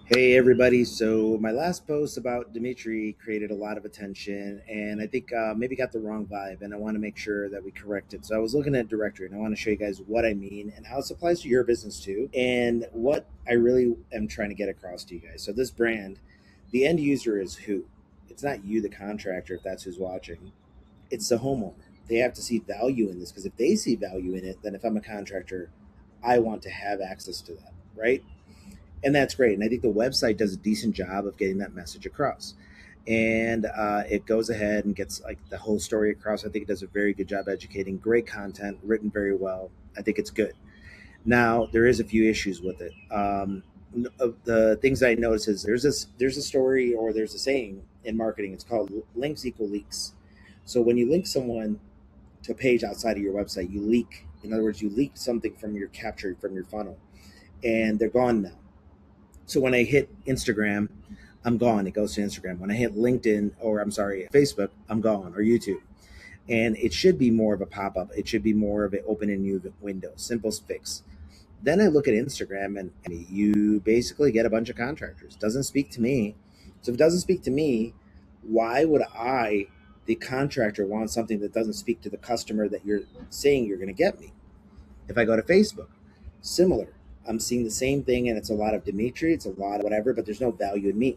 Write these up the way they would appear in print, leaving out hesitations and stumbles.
Hey everybody! So my last post about Dimitri created a lot of attention, and I think maybe got the wrong vibe, and I want to make sure that we correct it. So I was looking at Directory, and I want to show you guys what I mean and how it applies to your business too, and what I really am trying to get across to you guys. So this brand, the end user is who? It's not you, the contractor, if that's who's watching. It's the homeowner. They have to see value in this because if they see value in it, then if I'm a contractor, I want to have access to that, right? And that's great. And I think the website does a decent job of getting that message across. And it goes ahead and gets like the whole story across. I think it does a very good job educating. Great content, written very well. I think it's good. Now there is a few issues with it. The things I notice is there's a story or there's a saying in marketing. It's called links equal leaks. So when you link someone to a page outside of your website, you leak. In other words, you leak something from your capture from your funnel, and they're gone now. So when I hit Instagram, I'm gone. It goes to Instagram. When I hit LinkedIn, or I'm sorry, Facebook, I'm gone, or YouTube. And it should be more of a pop up. It should be more of an open and new window, simple fix. Then I look at Instagram and you basically get a bunch of contractors. Doesn't speak to me. So if it doesn't speak to me, why would I, the contractor, want something that doesn't speak to the customer that you're saying you're going to get me? If I go to Facebook, similar. I'm seeing the same thing, and it's a lot of Dimitri, it's a lot of whatever, but there's no value in me.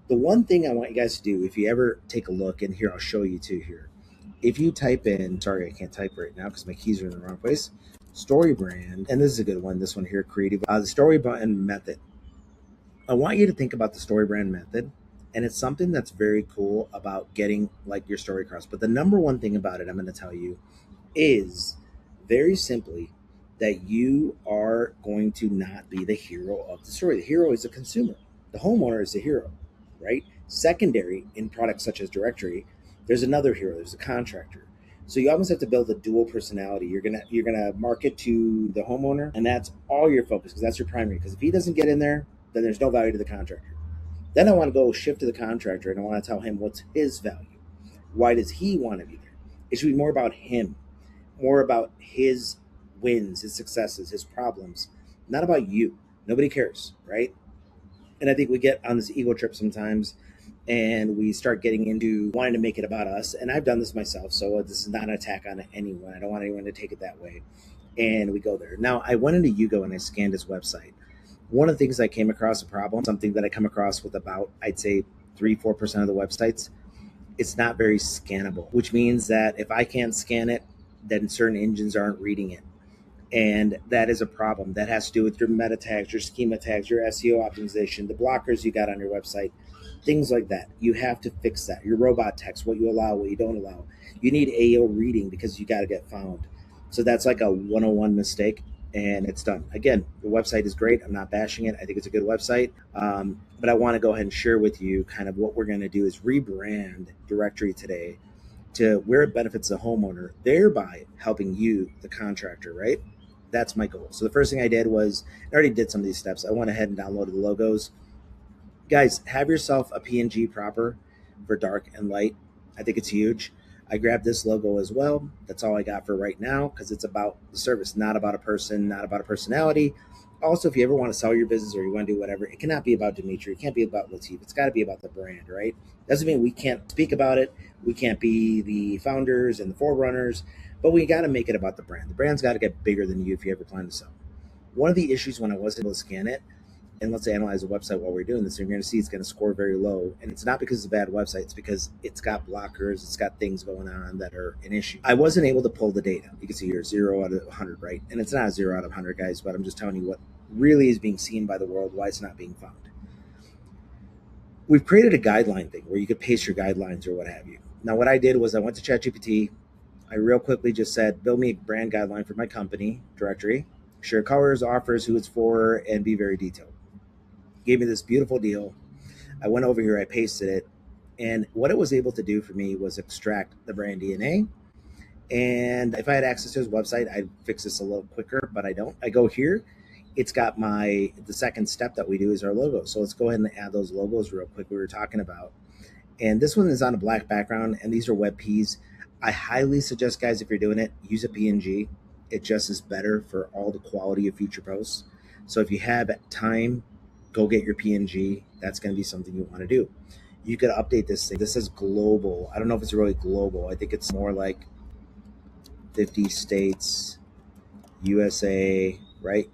The one thing I want you guys to do, if you ever take a look, and here I'll show you too here. If you type in, sorry, I can't type right now because my keys are in the wrong place. Story brand, and this is a good one. This one here, creative. The story brand method. I want you to think about the story brand method, and it's something that's very cool about getting like your story across. But the number one thing about it, I'm going to tell you, is very simply that you are going to not be the hero of the story. The hero is the consumer. The homeowner is the hero, right? Secondary in products such as Directory, there's another hero. There's a contractor. So you almost have to build a dual personality. You're gonna market to the homeowner, and that's all your focus because that's your primary. Because if he doesn't get in there, then there's no value to the contractor. Then I want to go shift to the contractor and I want to tell him what's his value. Why does he want to be there? It should be more about him, more about his wins, his successes, his problems, not about you. Nobody cares, right? And I think we get on this ego trip sometimes and we start getting into wanting to make it about us. And I've done this myself. So this is not an attack on anyone. I don't want anyone to take it that way. And we go there. Now, I went into Yugo and I scanned his website. One of the things I came across a problem, something that I come across with about, I'd say, 3-4% of the websites, it's not very scannable, which means that if I can't scan it, then certain engines aren't reading it. And that is a problem. That has to do with your meta tags, your schema tags, your SEO optimization, the blockers you got on your website, things like that. You have to fix that. Your robot text, what you allow, what you don't allow. You need AO reading because you got to get found. So that's like a 101 mistake, and it's done. Again, the website is great. I'm not bashing it. I think it's a good website. But I want to go ahead and share with you kind of what we're going to do is rebrand Directory today to where it benefits the homeowner, thereby helping you, the contractor, right? That's my goal. So the first thing I did was I already did some of these steps. I went ahead and downloaded the logos. Guys, have yourself a PNG proper for dark and light. I think it's huge. I grabbed this logo as well. That's all I got for right now because it's about the service, not about a person, not about a personality. Also, if you ever want to sell your business or you want to do whatever, it cannot be about Dimitri. It can't be about Latif. It's got to be about the brand, right? Doesn't mean we can't speak about it. We can't be the founders and the forerunners, but we got to make it about the brand. The brand's got to get bigger than you if you ever plan to sell. One of the issues when I wasn't able to scan it, and let's analyze the website while we're doing this, and you're going to see it's going to score very low. And it's not because it's a bad website, it's because it's got blockers, it's got things going on that are an issue. I wasn't able to pull the data. You can see here 0 out of 100, right? And it's not 0 out of 100, guys, but I'm just telling you what really is being seen by the world, why it's not being found. We've created a guideline thing where you could paste your guidelines or what have you. Now, what I did was I went to ChatGPT. I real quickly just said, build me a brand guideline for my company, Directory, share colors, offers, who it's for, and be very detailed. Gave me this beautiful deal. I went over here, I pasted it, and what it was able to do for me was extract the brand DNA. And if I had access to his website, I'd fix this a little quicker, but I don't. I go here. It's got the second step that we do is our logo. So let's go ahead and add those logos real quick we were talking about. And this one is on a black background, and these are WebPs. I highly suggest, guys, if you're doing it, use a PNG. It just is better for all the quality of future posts. So if you have time Go get your PNG. That's going to be something you want to do. You could update this thing. This is global. I don't know if it's really global. I think it's more like 50 states, USA, right?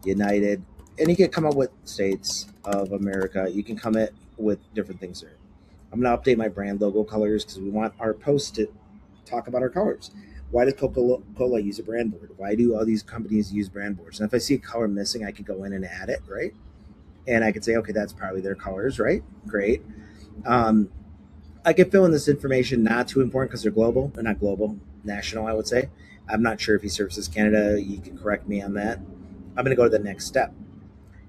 United. And you can come up with states of America. You can come at with different things there. I'm going to update my brand logo colors because we want our post to talk about our colors. Why does Coca-Cola use a brand board? Why do all these companies use brand boards? And if I see a color missing, I could go in and add it, right? And I could say, okay, that's probably their colors, right? Great. Um, I can fill in this information, not too important because they're global. They're not global, national, I would say. I'm not sure if he services Canada. You can correct me on that. I'm going to go to the next step.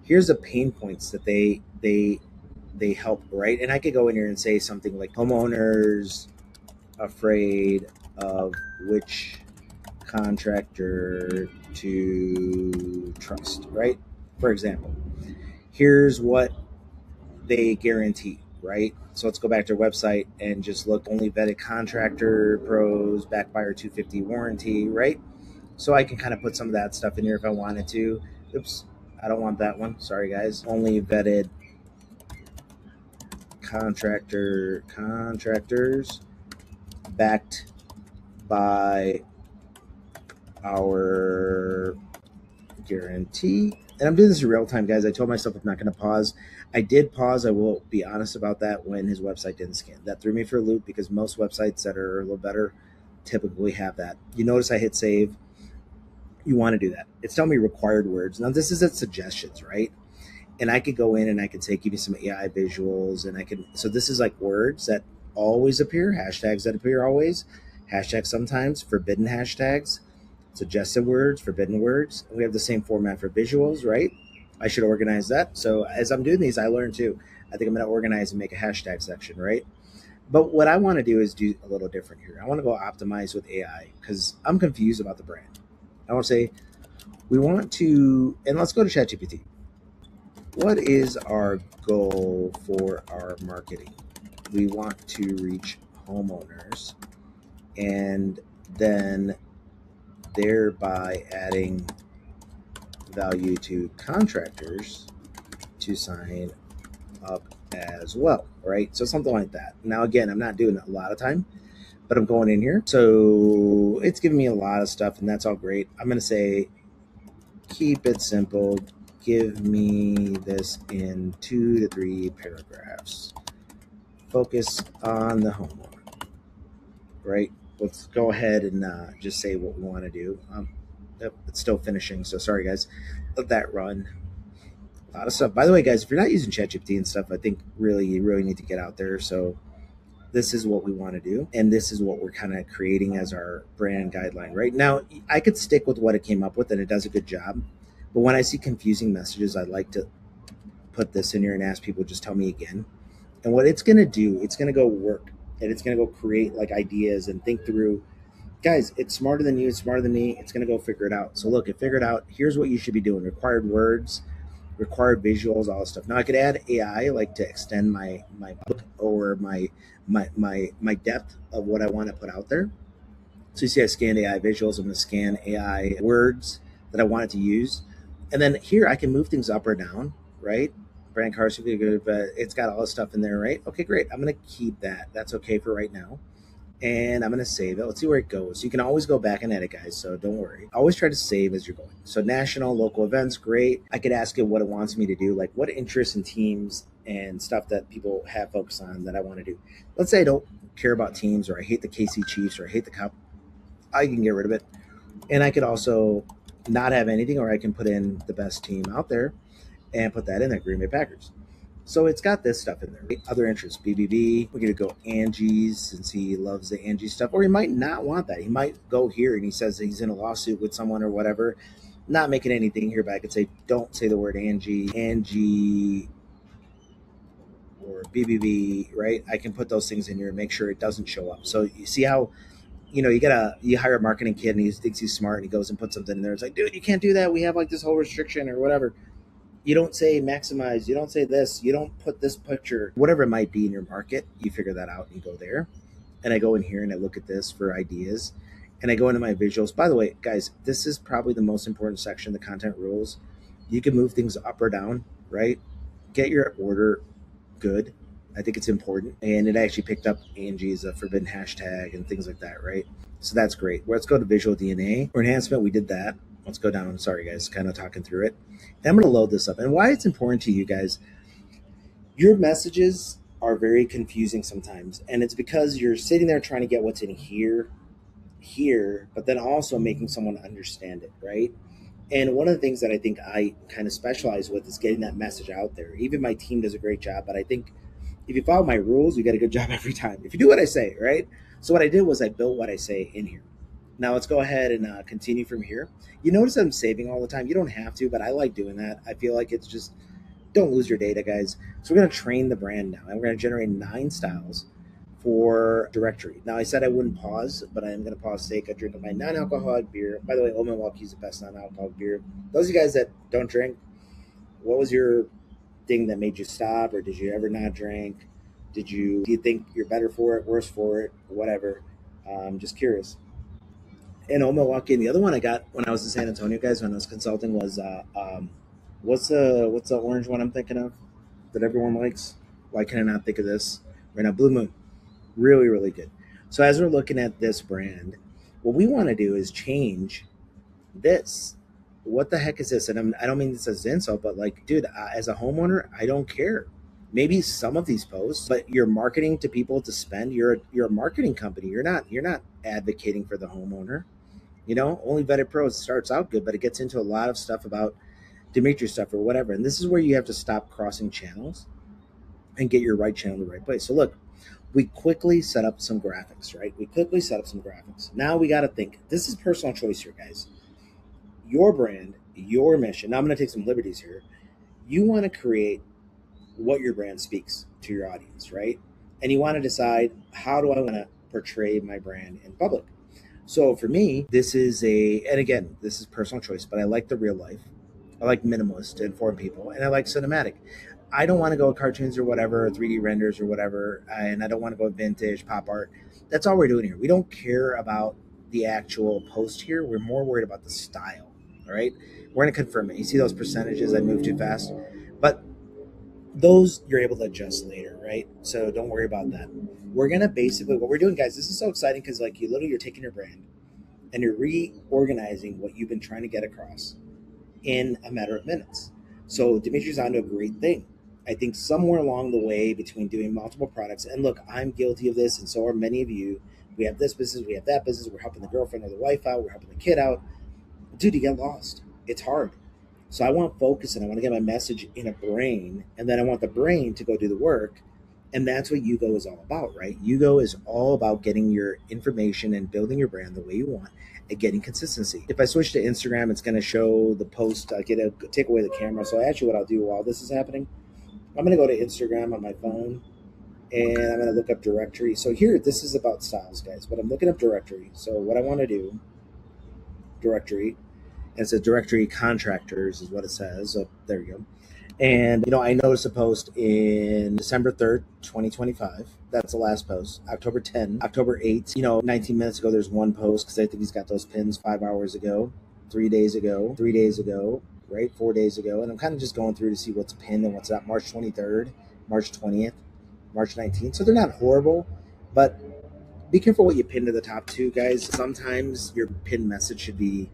Here's the pain points that they help, right? And I could go in here and say something like homeowners afraid of which contractor to trust, right? For example, here's what they guarantee, right? So let's go back to their website and just look only vetted contractor, pros, backed by our 250 warranty, right? So I can kind of put some of that stuff in here if I wanted to. Oops, I don't want that one. Sorry, guys. Only vetted contractors backed by our guarantee. And I'm doing this in real time, guys. I told myself I'm not going to pause. I did pause. I will be honest about that when his website didn't scan. That threw me for a loop because most websites that are a little better typically have that. You notice I hit save. You want to do that. It's telling me required words. Now, this is at suggestions, right? And I could go in and I could say, give me some AI visuals. And I can, so this is like words that always appear, hashtags that appear always, hashtags sometimes, forbidden hashtags, suggested words, forbidden words. We have the same format for visuals, right? I should organize that. So as I'm doing these, I learn too. I think I'm going to organize and make a hashtag section, right? But what I want to do is do a little different here. I want to go optimize with AI because I'm confused about the brand. I want to say, we want to, and let's go to ChatGPT. What is our goal for our marketing? We want to reach homeowners and then thereby adding value to contractors to sign up as well, right? So something like that. Now, again, I'm not doing it a lot of time, but I'm going in here. So it's giving me a lot of stuff, and that's all great. I'm going to say, keep it simple. Give me this in 2 to 3 paragraphs. Focus on the homeowner, right? Let's go ahead and just say what we want to do. It's still finishing, so sorry, guys. Let that run. A lot of stuff. By the way, guys, if you're not using ChatGPT and stuff, I think really you really need to get out there. So this is what we want to do, and this is what we're kind of creating as our brand guideline right now. I could stick with what it came up with, and it does a good job. But when I see confusing messages, I like to put this in here and ask people, just tell me again. And what it's going to do, it's going to go work and it's going to go create like ideas and think through. Guys, it's smarter than you, it's smarter than me. It's going to go figure it out. So look, it figured out, here's what you should be doing. Required words, required visuals, all this stuff. Now I could add AI like to extend my book or my depth of what I want to put out there. So you see I scanned AI visuals. I'm going to scan AI words that I wanted to use. And then here I can move things up or down, right? Brand cards would be good, but it's got all this stuff in there, right? Okay, great. I'm going to keep that. That's okay for right now. And I'm going to save it. Let's see where it goes. You can always go back and edit, guys, so don't worry. Always try to save as you're going. So national, local events, great. I could ask it what it wants me to do, like what interests and teams and stuff that people have focus on that I want to do. Let's say I don't care about teams, or I hate the KC Chiefs, or I hate the Cup. I can get rid of it. And I could also not have anything, or I can put in the best team out there and put that in there, Green Bay Packers. So it's got this stuff in there. Other interests, BBB. We're going to go Angie's since he loves the Angie stuff. Or he might not want that. He might go here and he says he's in a lawsuit with someone or whatever. Not making anything here, but I could say, don't say the word Angie, or BBB, right? I can put those things in here and make sure it doesn't show up. So you see how, you hire a marketing kid and he thinks he's smart and he goes and puts something in there. It's like, dude, you can't do that. We have like this whole restriction or whatever. You don't say maximize, you don't say this, you don't put this picture, whatever it might be in your market, you figure that out and you go there. And I go in here and I look at this for ideas and I go into my visuals. By the way, guys, this is probably the most important section, the content rules. You can move things up or down, right? get your order good. I think it's important. And it actually picked up Angie's forbidden hashtag and things like that, right? So that's great. Let's go to visual DNA or enhancement. We did that. Let's go down. Sorry, guys, kind of talking through it. And I'm going to load this up. And why it's important to you guys, your messages are very confusing sometimes. And it's because you're sitting there trying to get what's in here, but then also making someone understand it, right? And one of the things that I think I kind of specialize with is getting that message out there. Even my team does a great job, but I think if you follow my rules, you get a good job every time. If you do what I say, right? So what I did was I built what I say in here. Now let's go ahead and continue from here. You notice I'm saving all the time. You don't have to, but I like doing that. I feel like it's just don't lose your data, guys. So we're going to train the brand now, and we're going to generate 9 styles for directory. Now I said I wouldn't pause, but I am going to pause. Take a drink of my non-alcoholic beer. By the way, Old Milwaukee's the best non-alcoholic beer. Those of you guys that don't drink, what was your thing that made you stop, or did you ever not drink? Do you think you're better for it, worse for it, whatever? Just curious. And Old Milwaukee, and the other one I got when I was in San Antonio, guys, when I was consulting was what's the orange one I'm thinking of that everyone likes? Why can I not think of this right now? Blue Moon, really really good. So as we're looking at this brand, what we want to do is change this. What the heck is this? And I don't mean this as an insult, but like, dude, as a homeowner, I don't care. Maybe some of these posts, but you're marketing to people to spend. You're a marketing company. You're not advocating for the homeowner. Only vetted pros starts out good, but it gets into a lot of stuff about Dimitri stuff or whatever. And this is where you have to stop crossing channels and get your right channel in the right place. So look, we quickly set up some graphics, right? We quickly set up some graphics. Now we got to think. This is personal choice here, guys. Your brand, your mission. Now I'm going to take some liberties here. You want to create what your brand speaks to your audience, right? And you want to decide, how do I want to portray my brand in public? So for me, and again, this is personal choice, but I like the real life. I like minimalist to inform people, and I like cinematic. I don't want to go with cartoons or whatever, or 3D renders or whatever, and I don't want to go with vintage pop art. That's all we're doing here. We don't care about the actual post here. We're more worried about the style. All right, we're going to confirm it. You see those percentages? I moved too fast, but those you're able to adjust later, right? So don't worry about that. We're gonna basically what we're doing, guys. This is so exciting because like you're taking your brand and you're reorganizing what you've been trying to get across in a matter of minutes. So Dimitri's onto a great thing. I think somewhere along the way between doing multiple products, and look, I'm guilty of this, and so are many of you. We have this business, we have that business, we're helping the girlfriend or the wife out, we're helping the kid out. Dude, you get lost. It's hard. So I want focus and I want to get my message in a brain, and then I want the brain to go do the work. And that's what Yugo is all about, right? Yugo is all about getting your information and building your brand the way you want and getting consistency. If I switch to Instagram, it's going to show the post. I get to take away the camera. So actually what I'll do while this is happening, I'm going to go to Instagram on my phone and I'm going to look up directory. So here, this is about styles, guys, but I'm looking up directory. So what I want to do, directory, and it says directory contractors is what it says. So there you go. And I noticed a post in December 3rd, 2025. That's the last post. October 10th, October 8th. 19 minutes ago, there's one post because I think he's got those pins 5 hours ago, 3 days ago, 3 days ago, right? 4 days ago. And I'm kind of just going through to see what's pinned and what's not. March 23rd, March 20th, March 19th. So they're not horrible, but be careful what you pin to the top too, guys. Sometimes your pin message should be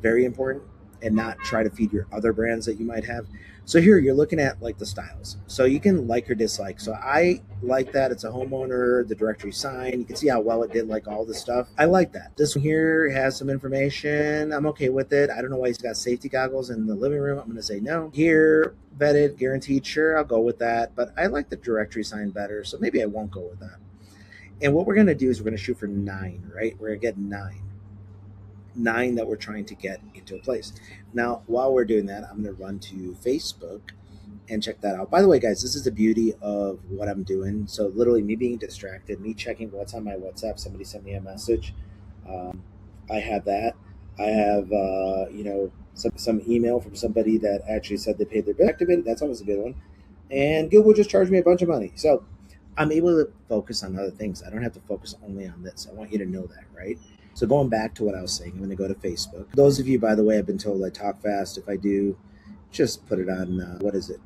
very important and not try to feed your other brands that you might have. So here you're looking at like the styles. So you can like or dislike. So I like that. It's a homeowner, the directory sign. You can see how well it did like all the stuff. I like that. This one here has some information. I'm okay with it. I don't know why he's got safety goggles in the living room. I'm going to say no. Here, vetted, guaranteed. Sure, I'll go with that. But I like the directory sign better. So maybe I won't go with that. And what we're going to do is we're going to shoot for 9, right? We're going to get 9 that we're trying to get into a place. Now, while we're doing that, I'm going to run to Facebook and check that out. By the way, guys, this is the beauty of what I'm doing. So literally me being distracted, me checking what's on my WhatsApp. Somebody sent me a message. I have that. I have, some email from somebody that actually said they paid their bill. Activated. That's always a good one. And Google just charged me a bunch of money. So I'm able to focus on other things. I don't have to focus only on this. I want you to know that, right? So going back to what I was saying, I'm going to go to Facebook. Those of you, by the way, I've been told I talk fast. If I do, just put it on, what is it?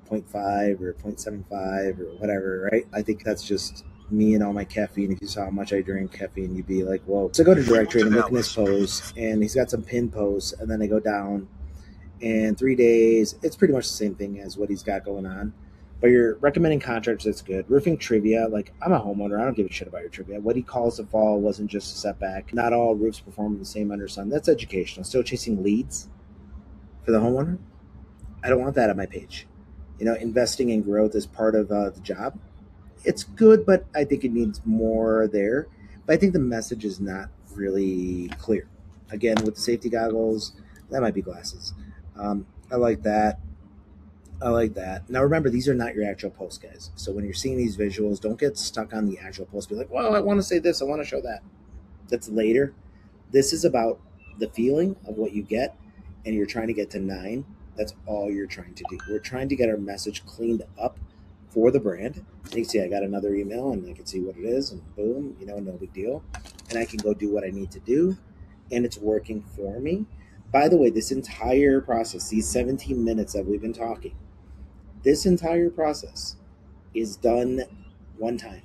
0.5 or 0.75 or whatever, right? I think that's just me and all my caffeine. If you saw how much I drink caffeine, you'd be like, whoa. So I go to Directory and I'm looking at his posts, and he's got some pin posts, and then I go down, and 3 days, it's pretty much the same thing as what he's got going on. But you're recommending contractors, that's good. Roofing trivia, like I'm a homeowner, I don't give a shit about your trivia. What he calls a fall wasn't just a setback. Not all roofs perform the same under sun. That's educational. Still chasing leads for the homeowner. I don't want that on my page. Investing in growth is part of the job. It's good, but I think it needs more there. But I think the message is not really clear. Again, with the safety goggles, that might be glasses. I like that. I like that. Now remember, these are not your actual posts, guys. So when you're seeing these visuals, don't get stuck on the actual post. Be like, well, I want to say this, I want to show that. That's later. This is about the feeling of what you get, and you're trying to get to 9. That's all you're trying to do. We're trying to get our message cleaned up for the brand. You can see I got another email, and I can see what it is, and boom, no big deal. And I can go do what I need to do, and it's working for me. By the way, this entire process, these 17 minutes that we've been talking, this entire process is done one time.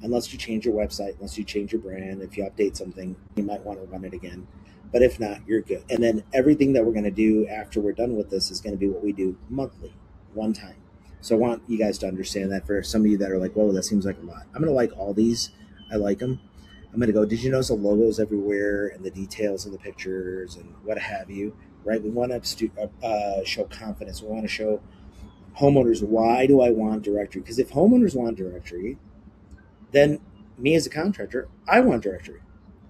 Unless you change your website, unless you change your brand, if you update something, you might want to run it again. But if not, you're good. And then everything that we're going to do after we're done with this is going to be what we do monthly, one time. So I want you guys to understand that. For some of you that are like, whoa, that seems like a lot. I'm going to like all these. I like them. I'm going to go, did you notice the logos everywhere and the details of the pictures and what have you, right? We want to show confidence. We want to show homeowners, why do I want directory? Because if homeowners want directory, then me as a contractor, I want directory,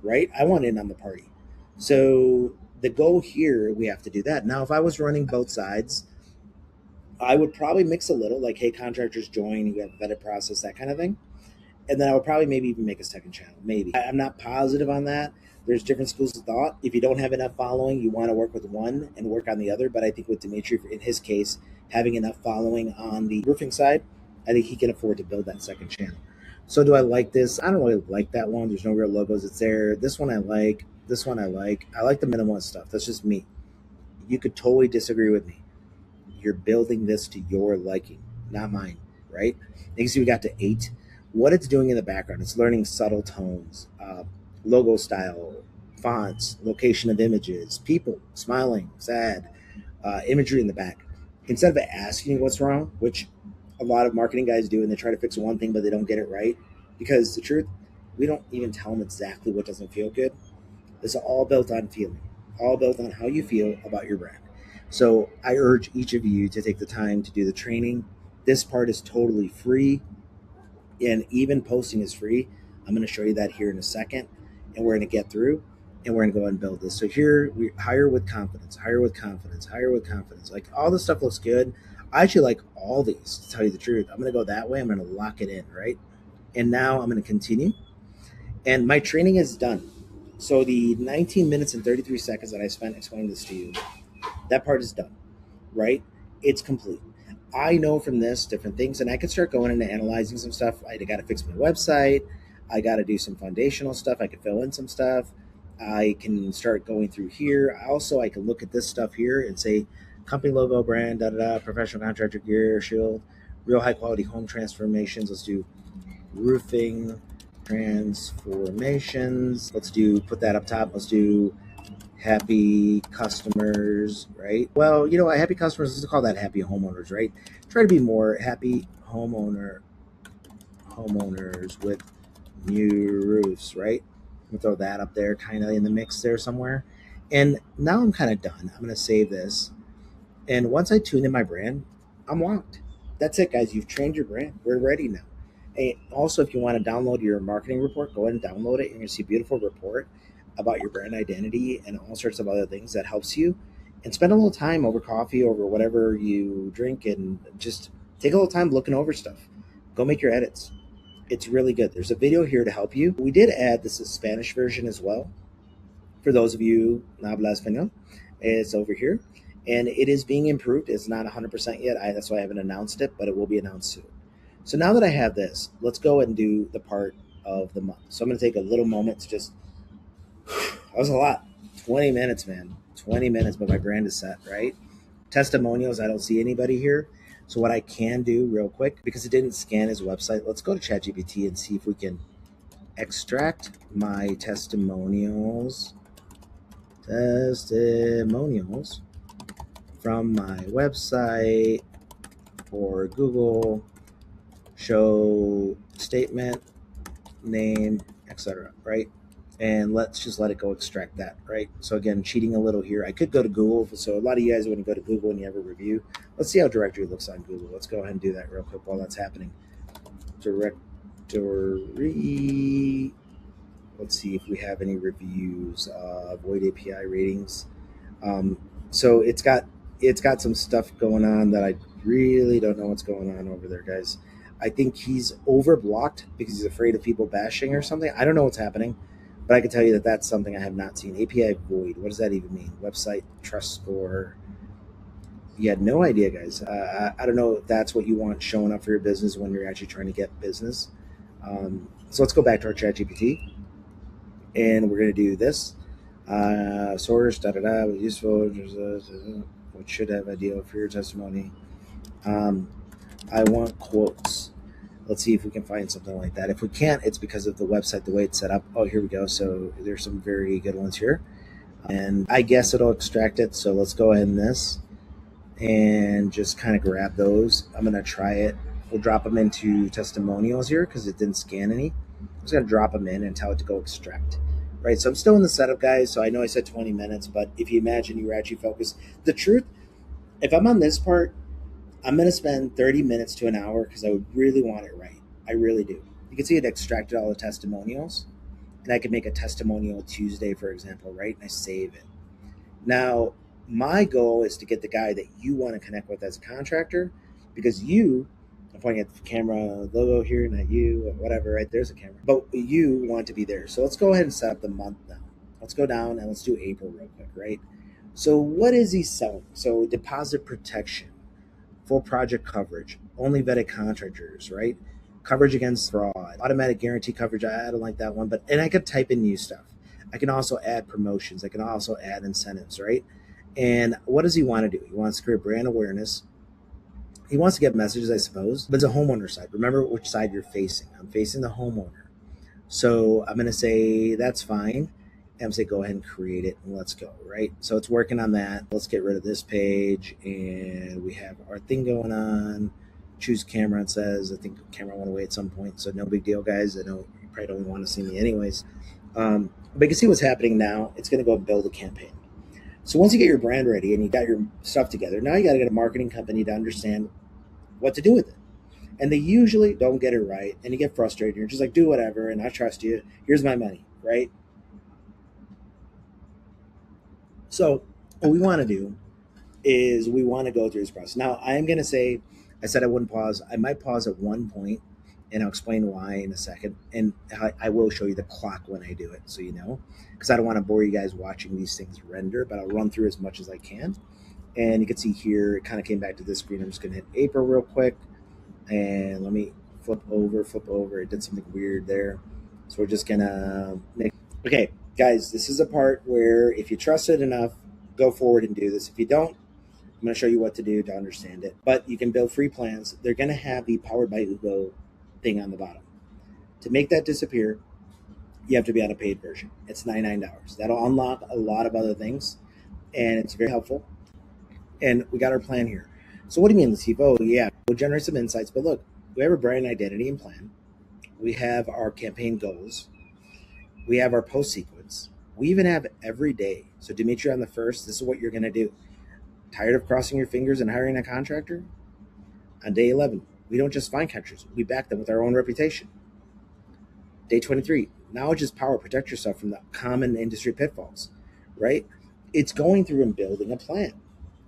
right? I want in on the party. So the goal here, we have to do that. Now, if I was running both sides, I would probably mix a little, like, hey, contractors join, you have a vetted process, that kind of thing. And then I would probably maybe even make a second channel. Maybe. I'm not positive on that. There's different schools of thought. If you don't have enough following, you want to work with one and work on the other. But I think with Dimitri, in his case, having enough following on the roofing side, I think he can afford to build that second channel. So do I like this? I don't really like that one. There's no real logos. It's there. This one I like. This one I like. I like the minimalist stuff. That's just me. You could totally disagree with me. You're building this to your liking, not mine, right? You can see we got to 8. What it's doing in the background, it's learning subtle tones, logo style, fonts, location of images, people, smiling, sad, imagery in the back. Instead of asking what's wrong, which a lot of marketing guys do, and they try to fix one thing, but they don't get it right. Because the truth, we don't even tell them exactly what doesn't feel good. It's all built on feeling, all built on how you feel about your brand. So I urge each of you to take the time to do the training. This part is totally free, and even posting is free. I'm going to show you that here in a second, and we're going to get through, and we're going to go and build this. So here we hire with confidence, hire with confidence, hire with confidence. Like, all this stuff looks good. I actually like all these, to tell you the truth. I'm going to go that way. I'm going to lock it in, right? And now I'm going to continue. And my training is done. So the 19 minutes and 33 seconds that I spent explaining this to you, that part is done, right? It's complete. I know from this different things, and I could start going into analyzing some stuff. I got to fix my website. I got to do some foundational stuff. I could fill in some stuff. I can start going through here. Also, I can look at this stuff here and say, company logo, brand, da da da, professional contractor gear, shield, real high quality home transformations. Let's do roofing transformations. Let's do, put that up top. Let's do happy customers, right? Well, happy customers, let's call that happy homeowners, right? Try to be more happy homeowners with new roofs, right? We'll throw that up there kind of in the mix there somewhere. And now I'm kind of done. I'm going to save this. And once I tune in my brand, I'm locked. That's it, guys. You've trained your brand. We're ready now. And also, if you want to download your marketing report, go ahead and download it. And you'll see a beautiful report about your brand identity and all sorts of other things that helps you. And spend a little time over coffee, over whatever you drink, and just take a little time looking over stuff. Go make your edits. It's really good. There's a video here to help you. We did add this Spanish version as well. For those of you no habla español, it's over here. And it is being improved. It's not 100% yet. That's why I haven't announced it, but it will be announced soon. So now that I have this, let's go and do the part of the month. So I'm going to take a little moment to just, that was a lot. 20 minutes, man. 20 minutes, but my brand is set, right? Testimonials, I don't see anybody here. So what I can do real quick, because it didn't scan his website, let's go to ChatGPT and see if we can extract my testimonials from my website or Google, show statement, name, etc. Right? And let's just let it go extract that, right? So again, cheating a little here. I could go to Google. So a lot of you guys, when you go to Google and you have a review, let's see how directory looks on Google. Let's go ahead and do that real quick while that's happening. Directory. Let's see if we have any reviews. Void API ratings. Um, so it's got some stuff going on that I really don't know what's going on over there, guys. I think he's overblocked because he's afraid of people bashing or something. I don't know what's happening, but I can tell you that that's something I have not seen. API void. What does that even mean? Website trust score. Yeah, no idea, guys. I don't know if that's what you want showing up for your business when you're actually trying to get business. So let's go back to our ChatGPT, and we're going to do this. Source, da da da, useful, which should have a deal for your testimony. I want quotes. Let's see if we can find something like that. If we can't, it's because of the website, the way it's set up. Oh, here we go. So there's some very good ones here. And I guess it'll extract it. So let's go ahead in this and just kind of grab those. I'm going to try it. We'll drop them into testimonials here because it didn't scan any. I'm just going to drop them in and tell it to go extract. Right, so I'm still in the setup, guys. So I know I said 20 minutes, but if you imagine you were actually focused, the truth, if I'm on this part, I'm going to spend 30 minutes to an hour because I would really want it right. I really do. You can see it extracted all the testimonials, and I could make a testimonial Tuesday, for example, right? And I save it. Now, my goal is to get the guy that you want to connect with as a contractor because I'm pointing at the camera logo here, not you, whatever, right? There's a camera. But you want to be there. So let's go ahead and set up the month now. Let's go down and let's do April real quick, right? So what is he selling? So deposit protection, full project coverage, only vetted contractors, right? Coverage against fraud, automatic guarantee coverage. I don't like that one, and I could type in new stuff. I can also add promotions. I can also add incentives, right? And what does he want to do? He wants to create brand awareness. He wants to get messages, I suppose, but it's a homeowner side. Remember which side you're facing. I'm facing the homeowner. So I'm going to say that's fine. And I'm say go ahead and create it and let's go, right? So it's working on that. Let's get rid of this page and we have our thing going on. Choose camera, it says. I think camera went away at some point, so no big deal, guys. I know you probably don't want to see me anyways. But you can see what's happening now. It's going to go build a campaign. So once you get your brand ready and you got your stuff together, now you got to get a marketing company to understand what to do with it. And they usually don't get it right. And you get frustrated. You're just like, do whatever. And I trust you. Here's my money, right? So what we want to do is we want to go through this process. Now, I am going to say, I said I wouldn't pause. I might pause at one point, and I'll explain why in a second. And I will show you the clock when I do it, so you know, because I don't want to bore you guys watching these things render, but I'll run through as much as I can. And you can see here, it kind of came back to this screen. I'm just going to hit April real quick, and let me flip over. It did something weird there. So we're just going to make, okay, guys, this is a part where if you trust it enough, go forward and do this. If you don't, I'm going to show you what to do to understand it. But you can build free plans. They're going to have the Powered by Ugo thing on the bottom. To make that disappear, you have to be on a paid version. It's $99. That'll unlock a lot of other things, and it's very helpful. And we got our plan here. So what do you mean, Latif? Oh, yeah, we'll generate some insights. But look, we have a brand identity and plan. We have our campaign goals. We have our post sequence. We even have every day. So Dimitri, on the 1st, this is what you're going to do. Tired of crossing your fingers and hiring a contractor? On day 11, we don't just find contractors. We back them with our own reputation. Day 23, knowledge is power. Protect yourself from the common industry pitfalls, right? It's going through and building a plan.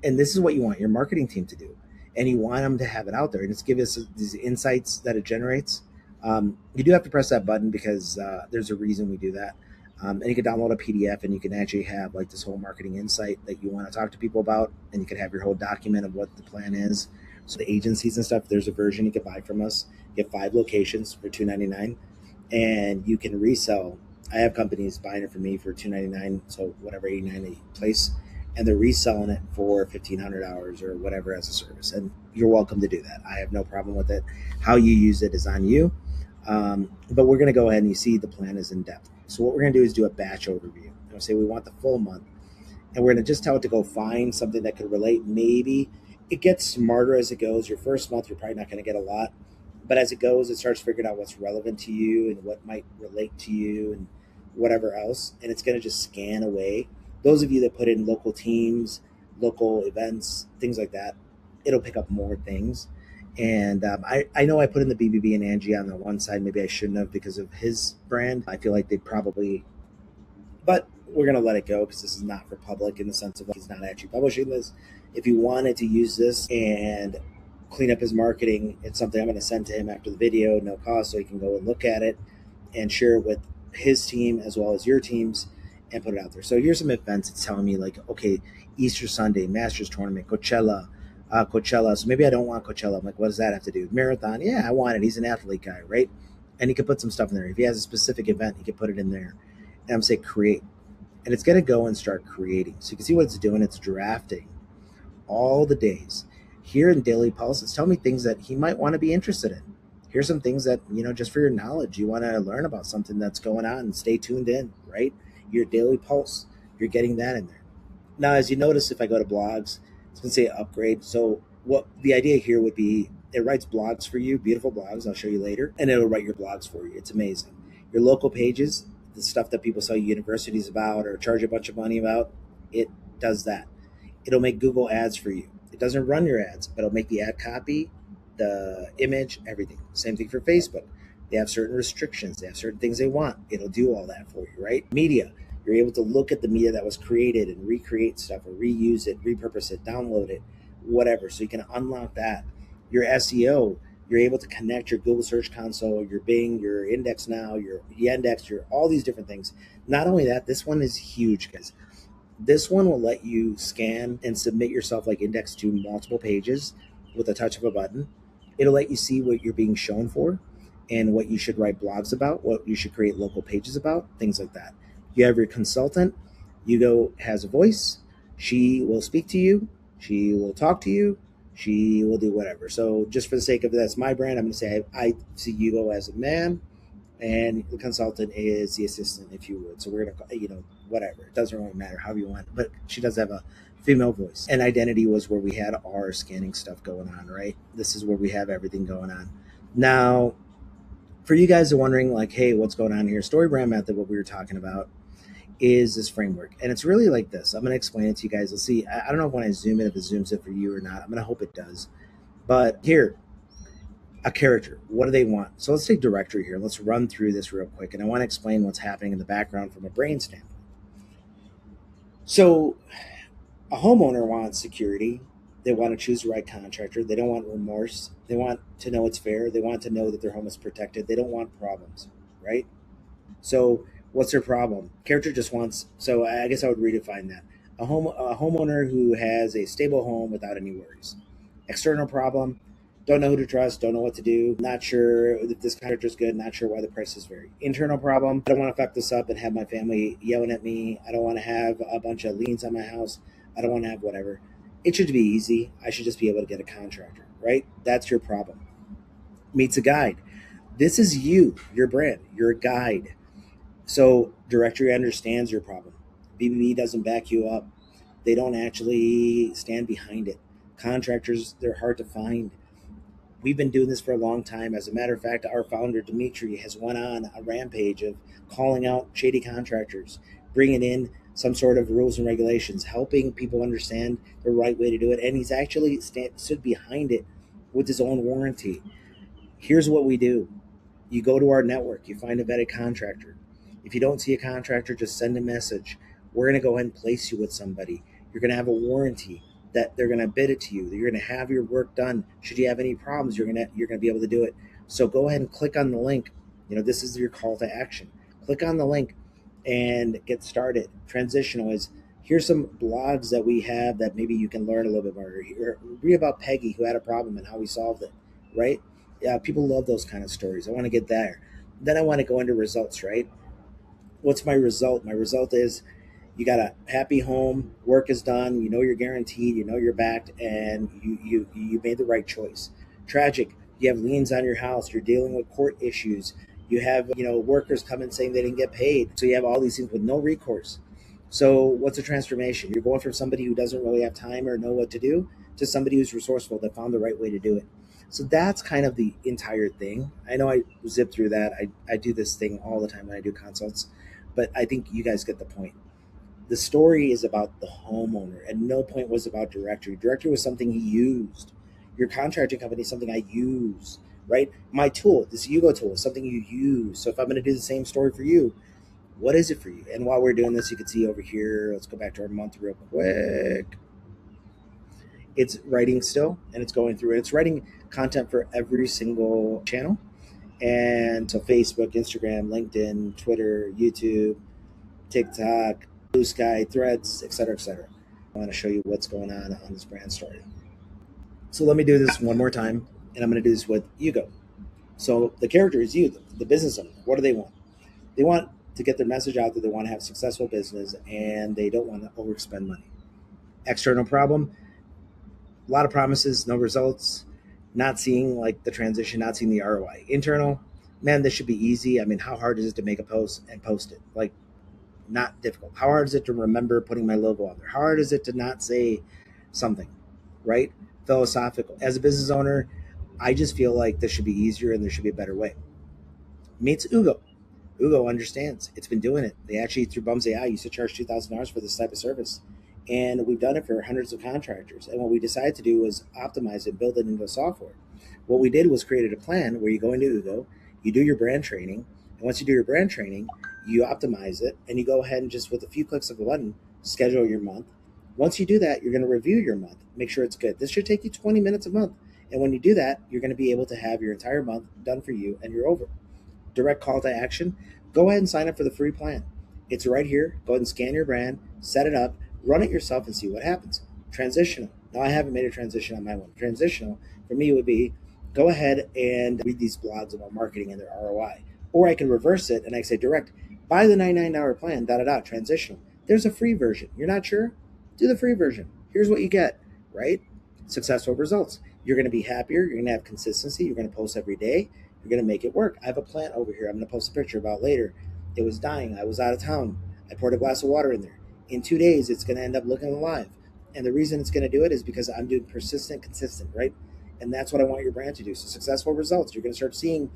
And this is what you want your marketing team to do. And you want them to have it out there. And it's give us these insights that it generates. You do have to press that button because there's a reason we do that. And you can download a PDF and you can actually have like this whole marketing insight that you want to talk to people about. And you can have your whole document of what the plan is. So the agencies and stuff, there's a version you can buy from us. You have 5 locations for $299 and you can resell. I have companies buying it from me for $299, so whatever, $89 a place, and they're reselling it for $1,500 or whatever as a service. And you're welcome to do that. I have no problem with it. How you use it is on you. But we're going to go ahead and you see the plan is in depth. So what we're going to do is do a batch overview. We'll say we want the full month, and we're going to just tell it to go find something that could relate. Maybe it gets smarter as it goes. Your first month, you're probably not going to get a lot, but as it goes, it starts figuring out what's relevant to you and what might relate to you and whatever else, and it's going to just scan away. Those of you that put in local teams, local events, things like that, it'll pick up more things. And I know I put in the BBB and Angie on the one side. Maybe I shouldn't have because of his brand. I feel like they probably, but we're going to let it go because this is not for public in the sense of like he's not actually publishing this. If he wanted to use this and clean up his marketing, it's something I'm going to send to him after the video, no cost, so he can go and look at it and share it with his team as well as your teams and put it out there. So here's some events. It's telling me like, okay, Easter Sunday, Masters tournament, Coachella, Coachella. So maybe I don't want Coachella. I'm like, what does that have to do? Marathon. Yeah, I want it. He's an athlete guy, right? And he could put some stuff in there. If he has a specific event, he could put it in there. And I'm saying create. And it's going to go and start creating. So you can see what it's doing. It's drafting all the days. Here in Daily Pulse, it's telling me things that he might want to be interested in. Here's some things that, just for your knowledge, you want to learn about something that's going on and stay tuned in, right? Your Daily Pulse, you're getting that in there. Now, as you notice, if I go to blogs, it's going to say upgrade. So what the idea here would be, it writes blogs for you, beautiful blogs. I'll show you later. And it'll write your blogs for you. It's amazing. Your local pages, the stuff that people sell universities about or charge a bunch of money about, it does that. It'll make Google ads for you. It doesn't run your ads, but it'll make the ad copy, the image, everything. Same thing for Facebook. They have certain restrictions. They have certain things they want. It'll do all that for you, right? Media. You're able to look at the media that was created and recreate stuff or reuse it, repurpose it, download it, whatever. So you can unlock that. Your SEO, you're able to connect your Google Search Console, your Bing, your Index Now, your Yandex, your all these different things. Not only that, this one is huge, guys. This one will let you scan and submit yourself like index to multiple pages with a touch of a button. It'll let you see what you're being shown for and what you should write blogs about, what you should create local pages about, things like that. You have your consultant, Hugo has a voice. She will speak to you. She will talk to you. She will do whatever. So just for the sake of that's my brand, I'm going to say I see Hugo as a man and the consultant is the assistant, if you would. So we're gonna, whatever. It doesn't really matter how you want, but she does have a female voice. And identity was where we had our scanning stuff going on, right? This is where we have everything going on. Now, for you guys who are wondering, like, hey, what's going on here? Story brand method, what we were talking about, is this framework, and it's really like this. I'm going to explain it to you guys. Let's see. I don't know if when I zoom in, if it zooms it for you or not. I'm going to hope it does. But here, a character. What do they want? So let's take directory here. Let's run through this real quick. And I want to explain what's happening in the background from a brain standpoint. So a homeowner wants security. They want to choose the right contractor. They don't want remorse. They want to know it's fair. They want to know that their home is protected. They don't want problems, right? So what's their problem? Character just wants, so I guess I would redefine that. A homeowner who has a stable home without any worries. External problem, don't know who to trust, don't know what to do, not sure if this contractor is good, not sure why the prices vary. Internal problem, I don't want to fuck this up and have my family yelling at me. I don't want to have a bunch of liens on my house. I don't want to have whatever. It should be easy. I should just be able to get a contractor, right? That's your problem. Meets a guide. This is you, your brand, your guide. So directory understands your problem. BBB doesn't back you up. They don't actually stand behind it. Contractors, they're hard to find. We've been doing this for a long time. As a matter of fact, our founder, Dimitri, has went on a rampage of calling out shady contractors, bringing in some sort of rules and regulations, helping people understand the right way to do it. And he's actually stood behind it with his own warranty. Here's what we do. You go to our network, you find a vetted contractor. If you don't see a contractor, just send a message. We're going to go ahead and place you with somebody. You're going to have a warranty that they're going to bid it to you. You're going to have your work done. Should you have any problems, you're going to be able to do it. So go ahead and click on the link. This is your call to action. Click on the link and get started. Transitional is here's some blogs that we have that maybe you can learn a little bit more. Read about Peggy who had a problem and how we solved it, right? Yeah, people love those kind of stories. I want to get there. Then I want to go into results, right? What's my result? My result is You got a happy home, work is done, you know you're guaranteed, you know you're backed, and you made the right choice. Tragic, you have liens on your house, you're dealing with court issues, you have workers come in saying they didn't get paid, so you have all these things with no recourse. So what's a transformation? You're going from somebody who doesn't really have time or know what to do to somebody who's resourceful that found the right way to do it. So that's kind of the entire thing. I know I zip through that. I do this thing all the time when I do consults, but I think you guys get the point. The story is about the homeowner. At no point was about directory. Directory was something he used. Your contracting company is something I use, right? My tool, this Hugo tool, is something you use. So if I'm going to do the same story for you, what is it for you? And while we're doing this, you can see over here, let's go back to our month real quick. It's writing still, and it's going through it. It's writing content for every single channel. And so Facebook, Instagram, LinkedIn, Twitter, YouTube, TikTok, Blue Sky, Threads, etc., etc. I want to show you what's going on this brand story. So let me do this one more time, and I'm going to do this with Hugo. So the character is you, the business owner. What do they want? They want to get their message out that they want to have a successful business, and they don't want to overspend money. External problem, a lot of promises, no results, not seeing like the transition, not seeing the ROI. Internal, man, this should be easy. I mean, how hard is it to make a post and post it? Like, not difficult. How hard is it to remember putting my logo on there? How hard is it to not say something, right? Philosophical. As a business owner, I just feel like this should be easier and there should be a better way. Meets Ugo. Ugo understands. It's been doing it. They actually, through Bums AI, used to charge $2,000 for this type of service. And we've done it for hundreds of contractors. And what we decided to do was optimize it, build it into software. What we did was created a plan where you go into Ugo, you do your brand training, and once you do your brand training, you optimize it, and you go ahead and just with a few clicks of a button, schedule your month. Once you do that, you're going to review your month, make sure it's good. This should take you 20 minutes a month. And when you do that, you're going to be able to have your entire month done for you, and you're over. Direct call to action, go ahead and sign up for the free plan. It's right here. Go ahead and scan your brand, set it up, run it yourself, and see what happens. Transitional. Now, I haven't made a transition on my one. Transitional for me would be go ahead and read these blogs about marketing and their ROI. Or I can reverse it and I say direct, buy the $99 plan, transitional. There's a free version. You're not sure? Do the free version. Here's what you get, right? Successful results. You're going to be happier. You're going to have consistency. You're going to post every day. You're going to make it work. I have a plant over here I'm going to post a picture about later. It was dying. I was out of town. I poured a glass of water in there. In 2 days, it's going to end up looking alive. And the reason it's going to do it is because I'm doing persistent, consistent, right? And that's what I want your brand to do. So successful results. You're going to start seeing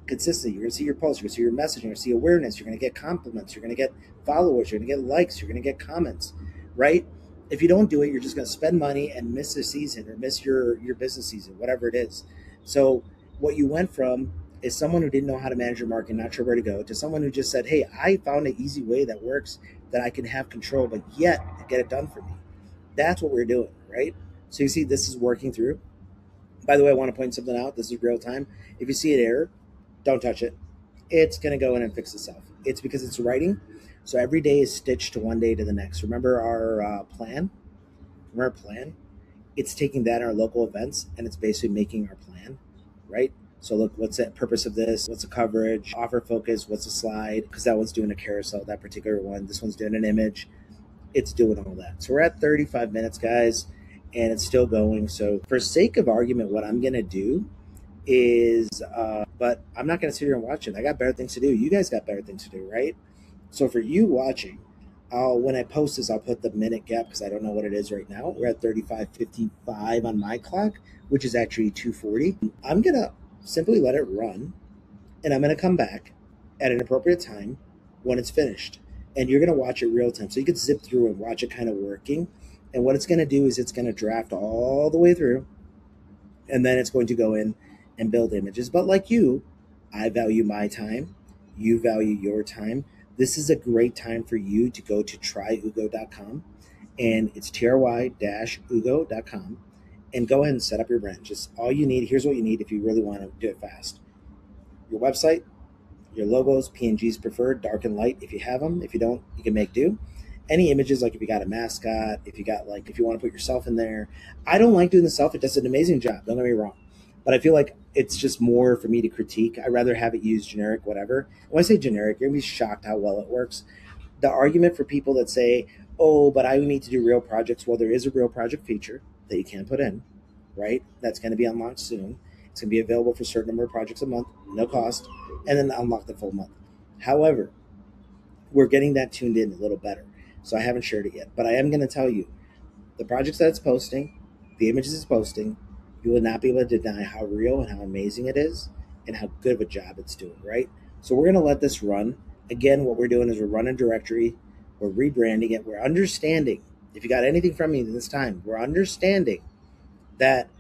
consistency. You're going to see your posts. You're going to see your messaging. You're going to see awareness. You're going to get compliments. You're going to get followers. You're going to get likes. You're going to get comments, right? If you don't do it, you're just going to spend money and miss the season or miss your business season, whatever it is. So what you went from is someone who didn't know how to manage your market, not sure where to go, to someone who just said, hey, I found an easy way that works that I can have control, but yet get it done for me. That's what we're doing, right? So you see this is working through. By the way, I want to point something out. This is real time. If you see an error, don't touch it. It's going to go in and fix itself. It's because it's writing. So every day is stitched to one day to the next. Remember our plan? Remember our plan? It's taking that in our local events and it's basically making our plan, right? So look, what's the purpose of this? What's the coverage? Offer focus? What's the slide? Because that one's doing a carousel, that particular one. This one's doing an image. It's doing all that. So we're at 35 minutes, guys, and it's still going. So for sake of argument, what I'm going to do is, but I'm not going to sit here and watch it. I got better things to do. You guys got better things to do, right? So for you watching, when I post this, I'll put the minute gap because I don't know what it is right now. We're at 35:55 on my clock, which is actually 2:40. I'm going to simply let it run, and I'm going to come back at an appropriate time when it's finished. And you're going to watch it real time. So you can zip through and watch it kind of working. And what it's going to do is it's going to draft all the way through, and then it's going to go in and build images. But like you, I value my time. You value your time. This is a great time for you to go to tryugo.com, and it's try-ugo.com, and go ahead and set up your brand. Just all you need, here's what you need if you really want to do it fast. Your website, your logos, PNGs preferred, dark and light if you have them. If you don't, you can make do. Any images, like if you got a mascot, if you want to put yourself in there. I don't like doing the self. It does an amazing job. Don't get me wrong. But I feel like it's just more for me to critique. I'd rather have it used generic, whatever. When I say generic, you're going to be shocked how well it works. The argument for people that say, oh, but I need to do real projects, well, there is a real project feature that you can put in, right? That's going to be unlocked soon. It's going to be available for a certain number of projects a month, no cost, and then unlock the full month. However, we're getting that tuned in a little better. So I haven't shared it yet, but I am going to tell you the projects that it's posting, the images it's posting, you will not be able to deny how real and how amazing it is and how good of a job it's doing, right? So we're going to let this run. Again, what we're doing is we're running directory, we're rebranding it, we're understanding. If you got anything from me this time, we're understanding that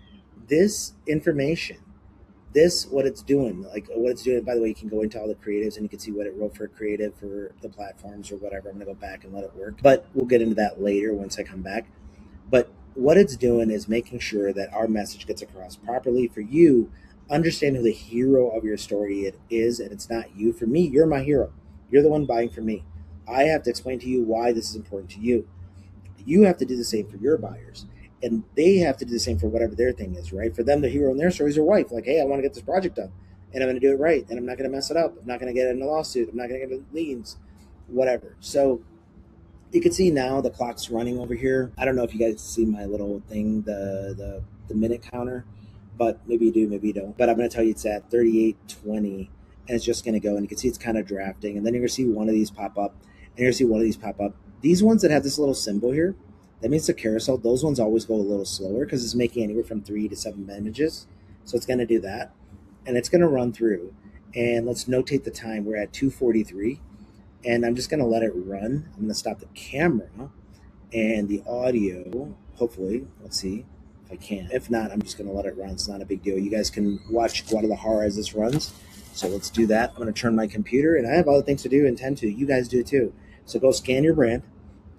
this information, this what it's doing, like what it's doing. By the way, you can go into all the creatives and you can see what it wrote for creative for the platforms or whatever. I'm gonna go back and let it work, but we'll get into that later once I come back. But what it's doing is making sure that our message gets across properly for you. Understand who the hero of your story it is, and it's not you. For me, you're my hero. You're the one buying from me. I have to explain to you why this is important to you. You have to do the same for your buyers, and they have to do the same for whatever their thing is, right? For them, the hero in their story is their wife. Like, hey, I want to get this project done, and I'm going to do it right, and I'm not going to mess it up. I'm not going to get in a lawsuit. I'm not going to get liens, whatever. So you can see now the clock's running over here. I don't know if you guys see my little thing, the minute counter, but maybe you do, maybe you don't. But I'm going to tell you it's at 38:20, and it's just going to go. And you can see it's kind of drafting, and then you're going to see one of these pop up, and you're going to see one of these pop up. These ones that have this little symbol here, that means the carousel. Those ones always go a little slower because it's making anywhere from 3 to 7 images. So it's going to do that, and it's going to run through. And let's notate the time. We're at 2:43, and I'm just going to let it run. I'm going to stop the camera and the audio. Hopefully, let's see if I can. If not, I'm just going to let it run. It's not a big deal. You guys can watch Guadalajara as this runs. So let's do that. I'm going to turn my computer, and I have other things to do, intend to. You guys do too. So go scan your brand,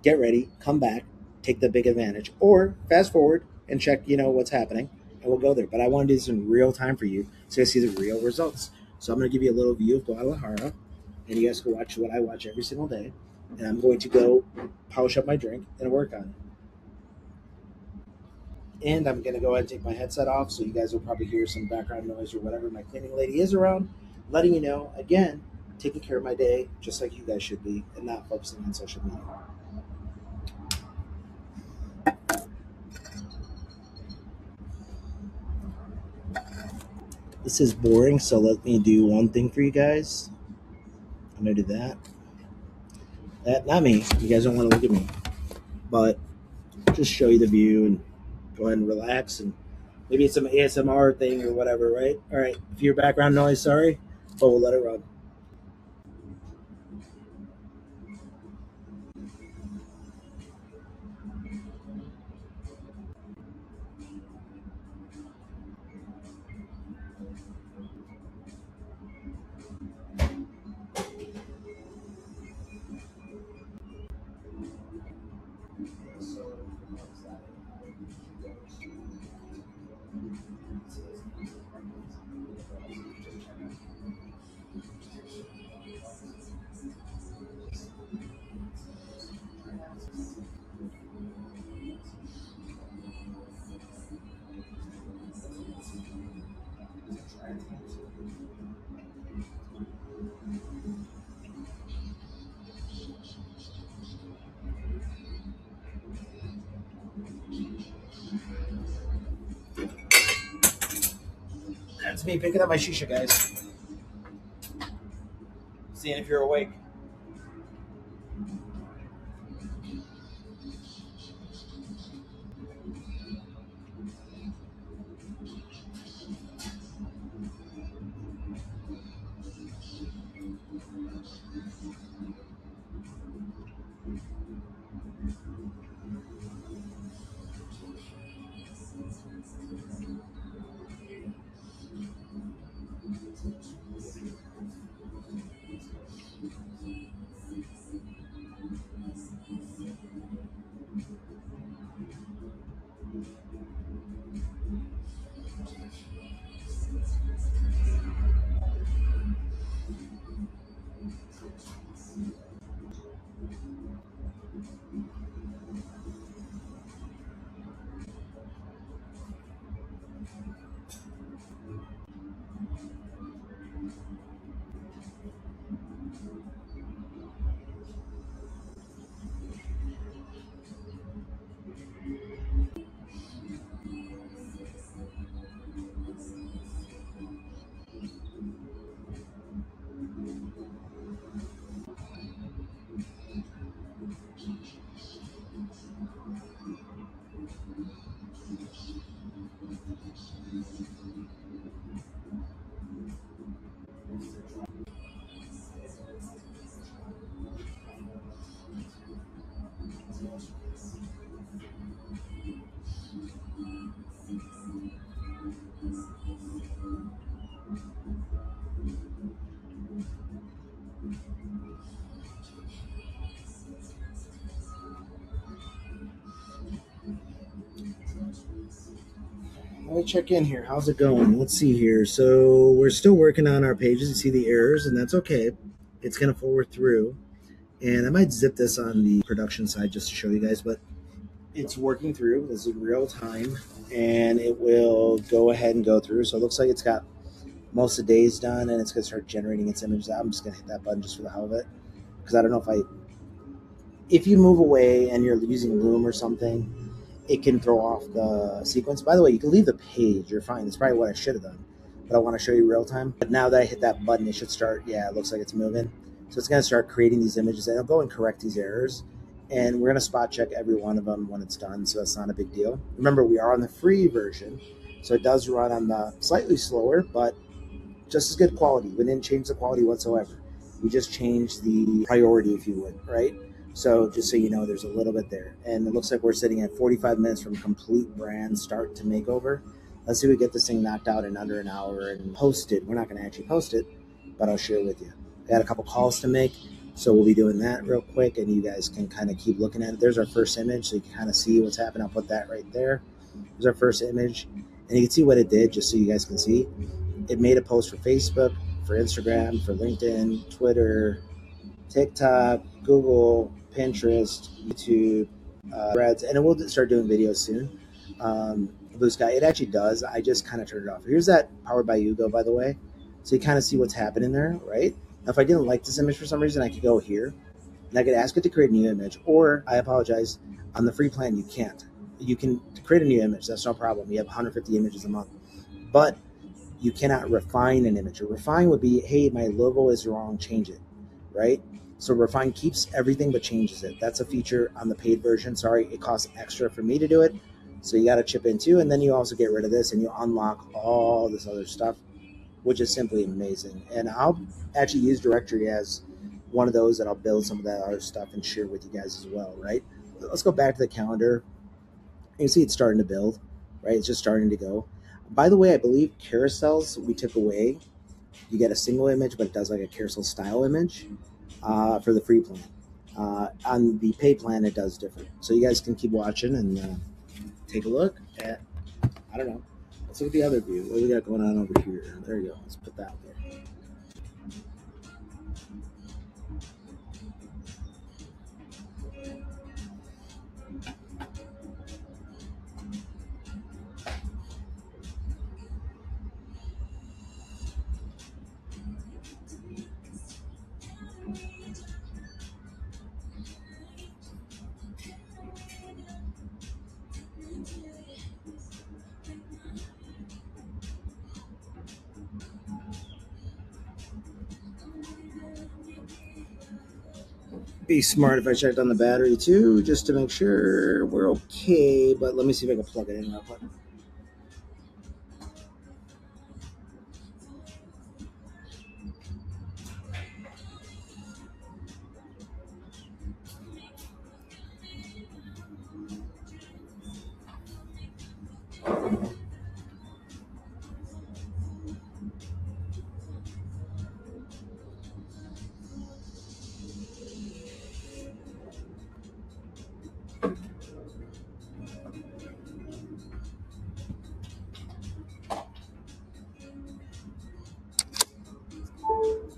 get ready, come back, take the big advantage, or fast forward and check, what's happening, and we'll go there. But I want to do this in real time for you so you see the real results. So I'm going to give you a little view of Guadalajara, and you guys can watch what I watch every single day. And I'm going to go polish up my drink and work on it. And I'm going to go ahead and take my headset off, so you guys will probably hear some background noise or whatever. My cleaning lady is around, letting you know, again, taking care of my day, just like you guys should be, and not focusing on social media. This is boring, so let me do one thing for you guys. I'm going to do that. Not me. You guys don't want to look at me. But just show you the view and go ahead and relax, and maybe it's some ASMR thing or whatever, right? All right. If your background noise, sorry, but we'll let it run. That's me picking up my shisha, guys. Seeing if you're awake. Let me check in here. How's it going? Let's see here. So we're still working on our pages. You see the errors, and that's okay. It's going to forward through. And I might zip this on the production side just to show you guys, but it's working through. This is real time, and it will go ahead and go through. So it looks like it's got most of the days done, and it's going to start generating its images. I'm just going to hit that button just for the hell of it, because I don't know if you move away and you're using Loom or something, it can throw off the sequence. By the way, you can leave the page. You're fine. That's probably what I should have done, but I want to show you real time. But now that I hit that button, it should start. Yeah, it looks like it's moving. So it's going to start creating these images, and it'll go and correct these errors. And we're going to spot check every one of them when it's done, so that's not a big deal. Remember, we are on the free version, so it does run on the slightly slower, but just as good quality. We didn't change the quality whatsoever. We just changed the priority, if you would, right? So just so you know, there's a little bit there. And it looks like we're sitting at 45 minutes from complete brand start to makeover. Let's see if we get this thing knocked out in under an hour and posted. We're not going to actually post it, but I'll share it with you. I got a couple calls to make, so we'll be doing that real quick, and you guys can kind of keep looking at it. There's our first image, so you can kind of see what's happening. I'll put that right there. There's our first image, and you can see what it did, just so you guys can see. It made a post for Facebook, for Instagram, for LinkedIn, Twitter, TikTok, Google, Pinterest, YouTube, Threads, and it will start doing videos soon. Blue Sky, it actually does. I just kind of turned it off. Here's that Powered by Hugo, by the way. So you kind of see what's happening there, right? Now, if I didn't like this image for some reason, I could go here and I could ask it to create a new image. Or, I apologize, on the free plan, you can't. You can create a new image. That's no problem. You have 150 images a month. But you cannot refine an image. A refine would be, hey, my logo is wrong, change it, right? So refine keeps everything but changes it. That's a feature on the paid version. Sorry, it costs extra for me to do it. So you got to chip in too. And then you also get rid of this and you unlock all this other stuff, which is simply amazing. And I'll actually use Directory as one of those that I'll build some of that other stuff and share with you guys as well, right? Let's go back to the calendar. You can see it's starting to build, right? It's just starting to go. By the way, I believe carousels we took away. You get a single image, but it does like a carousel style image for the free plan. On the pay plan, it does different. So you guys can keep watching and take a look at, I don't know. Let's look at the other view. What do we got going on over here? There you go. Let's put that there. Be smart if I checked on the battery too, just to make sure we're okay. But let me see if I can plug it in real quick.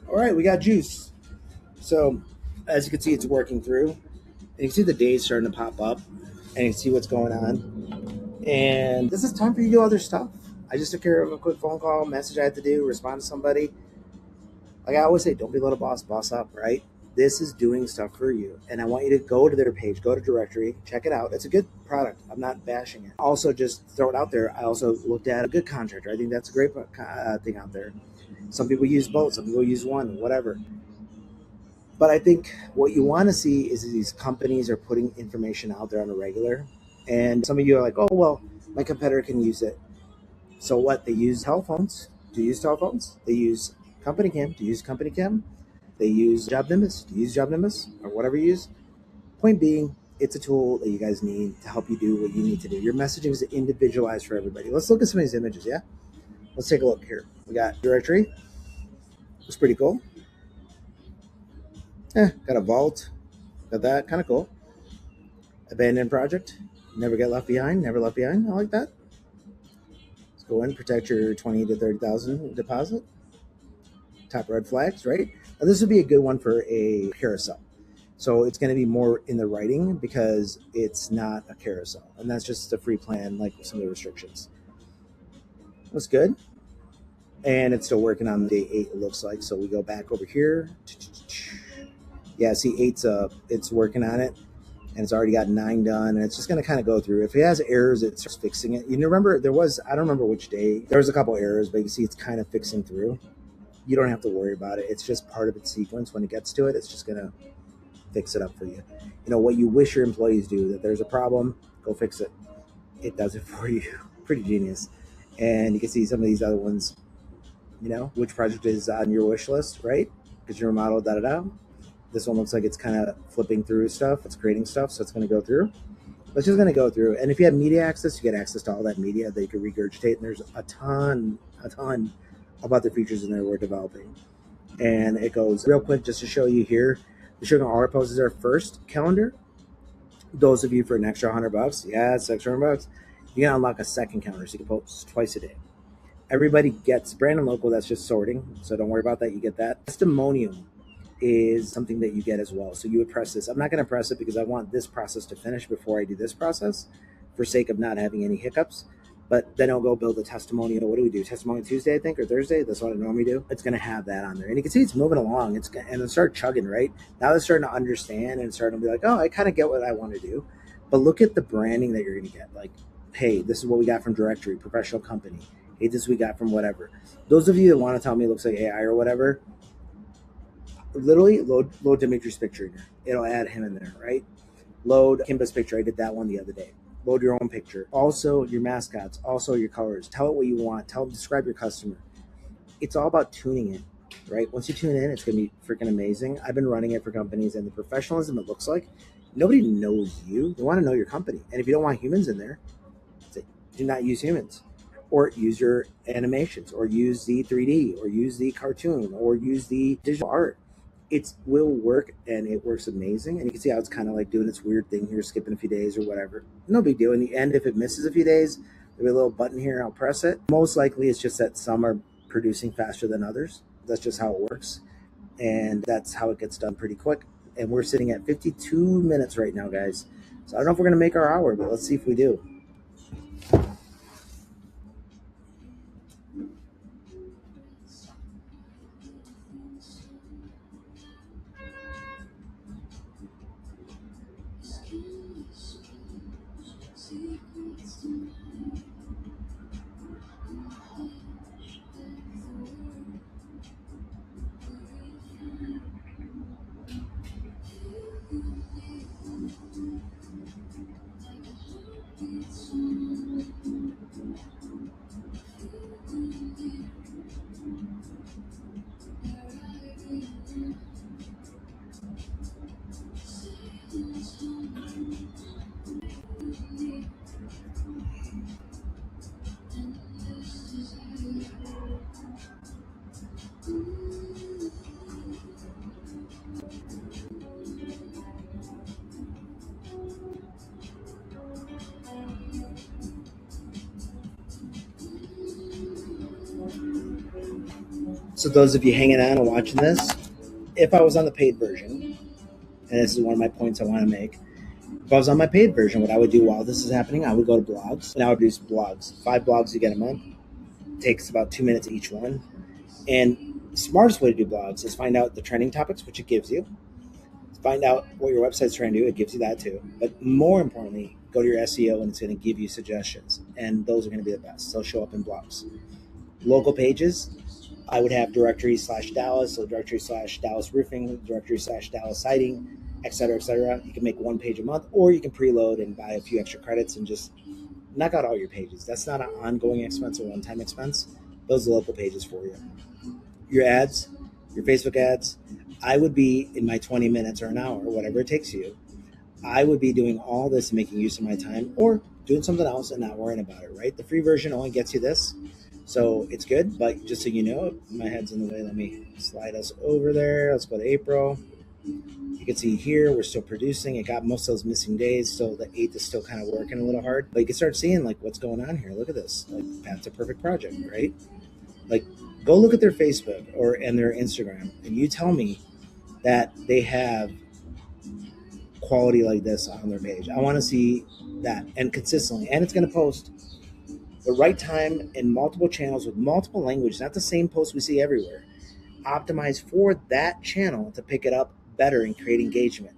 All right, we got juice. So as you can see, it's working through. And you can see the days starting to pop up, and you can see what's going on. And this is time for you to do other stuff. I just took care of a quick phone call, message I had to do, respond to somebody. Like I always say, don't be a little boss, boss up, right? This is doing stuff for you. And I want you to go to their page, go to Directory, check it out. It's a good product. I'm not bashing it. Also, just throw it out there. I also looked at a good contractor. I think that's a great thing out there. Some people use both, some people use one, whatever. But I think what you want to see is these companies are putting information out there on a regular. And some of you are like, oh, well, my competitor can use it. So what? They use telephones. Do you use telephones? They use company cam. Do you use company cam? They use Job Nimbus. Do you use Job Nimbus or whatever you use? Point being, it's a tool that you guys need to help you do what you need to do. Your messaging is individualized for everybody. Let's look at some of these images, yeah? Let's take a look here. We got directory. It's pretty cool. Got a vault. Got that. Kind of cool. Abandoned project. Never get left behind. Never left behind. I like that. Let's go in, protect your 20 to 30,000 deposit. Top red flags, right? Now, this would be a good one for a carousel. So it's going to be more in the writing because it's not a carousel. And that's just a free plan, like some of the restrictions. That's good. And it's still working on day 8, it looks like. So we go back over here. Yeah, see, 8's up. It's working on it. And it's already got 9 done. And it's just going to kind of go through. If it has errors, it starts fixing it. You remember, I don't remember which day, there was a couple errors, but you see it's kind of fixing through. You don't have to worry about it. It's just part of its sequence. When it gets to it, it's just going to fix it up for you. You know, what you wish your employees do, that there's a problem, go fix it. It does it for you. Pretty genius. And you can see some of these other ones, you know, which project is on your wish list, right? Because you're a model, da-da-da. This one looks like it's kind of flipping through stuff. It's creating stuff, so it's going to go through. It's just going to go through. And if you have media access, you get access to all that media that you can regurgitate. And there's a ton of other features in there we're developing. And it goes real quick just to show you here. We're showing all our posts is our first calendar. Those of you for an extra $100, yeah, it's extra $100. You can unlock a second calendar, so you can post twice a day. Everybody gets brand and local. That's just sorting, so don't worry about that. You get that. Testimonial is something that you get as well. So you would press this. I'm not going to press it because I want this process to finish before I do this process, for sake of not having any hiccups. But then I'll go build a testimonial. What do we do? Testimonial Tuesday, I think, or Thursday. That's what I normally do. It's going to have that on there. And you can see it's moving along. And it'll start chugging, right? Now they're starting to understand and starting to be like, oh, I kind of get what I want to do. But look at the branding that you're going to get. Like, hey, this is what we got from Directory, professional company. Hey, this we got from whatever. Those of you that want to tell me it looks like AI or whatever, literally load Dimitri's picture in there. It'll add him in there, right? Load Kimba's picture. I did that one the other day. Load your own picture. Also your mascots, also your colors. Tell it what you want. Describe your customer. It's all about tuning in, right? Once you tune in, it's going to be freaking amazing. I've been running it for companies, and the professionalism it looks like, nobody knows you. They want to know your company. And if you don't want humans in there, do not use humans. Or use your animations, or use the 3D, or use the cartoon, or use the digital art. It will work, and it works amazing. And you can see how it's kind of like doing its weird thing here, skipping a few days or whatever. No big deal. In the end, if it misses a few days, there'll be a little button here. I'll press it. Most likely, it's just that some are producing faster than others. That's just how it works. And that's how it gets done pretty quick. And we're sitting at 52 minutes right now, guys. So I don't know if we're going to make our hour, but let's see if we do. So those of you hanging on and watching this, if I was on the paid version, and this is one of my points I want to make, if I was on my paid version, what I would do while this is happening, I would go to blogs, and I would produce blogs. 5 blogs you get a month. It takes about 2 minutes each one. And the smartest way to do blogs is find out the trending topics, which it gives you. Find out what your website's trying to do. It gives you that too. But more importantly, go to your SEO, and it's going to give you suggestions. And those are going to be the best. They'll show up in blogs. Local pages, I would have directory/Dallas, so directory/Dallas roofing, directory/Dallas siding, et cetera, et cetera. You can make 1 page a month, or you can preload and buy a few extra credits and just knock out all your pages. That's not an ongoing expense or one-time expense. Those are local pages for you. Your ads, your Facebook ads, I would be in my 20 minutes or an hour, whatever it takes you. I would be doing all this and making use of my time, or doing something else and not worrying about it, right? The free version only gets you this. So it's good, but just so you know, my head's in the way. Let me slide us over there. Let's go to April. You can see here we're still producing. It got most of those missing days, so the 8th is still kind of working a little hard. But you can start seeing like what's going on here. Look at this. Like Path to Perfect project, right? Like go look at their Facebook or and their Instagram, and you tell me that they have quality like this on their page. I want to see that and consistently, and it's going to post the right time in multiple channels with multiple languages, not the same post we see everywhere. Optimize for that channel to pick it up better and create engagement.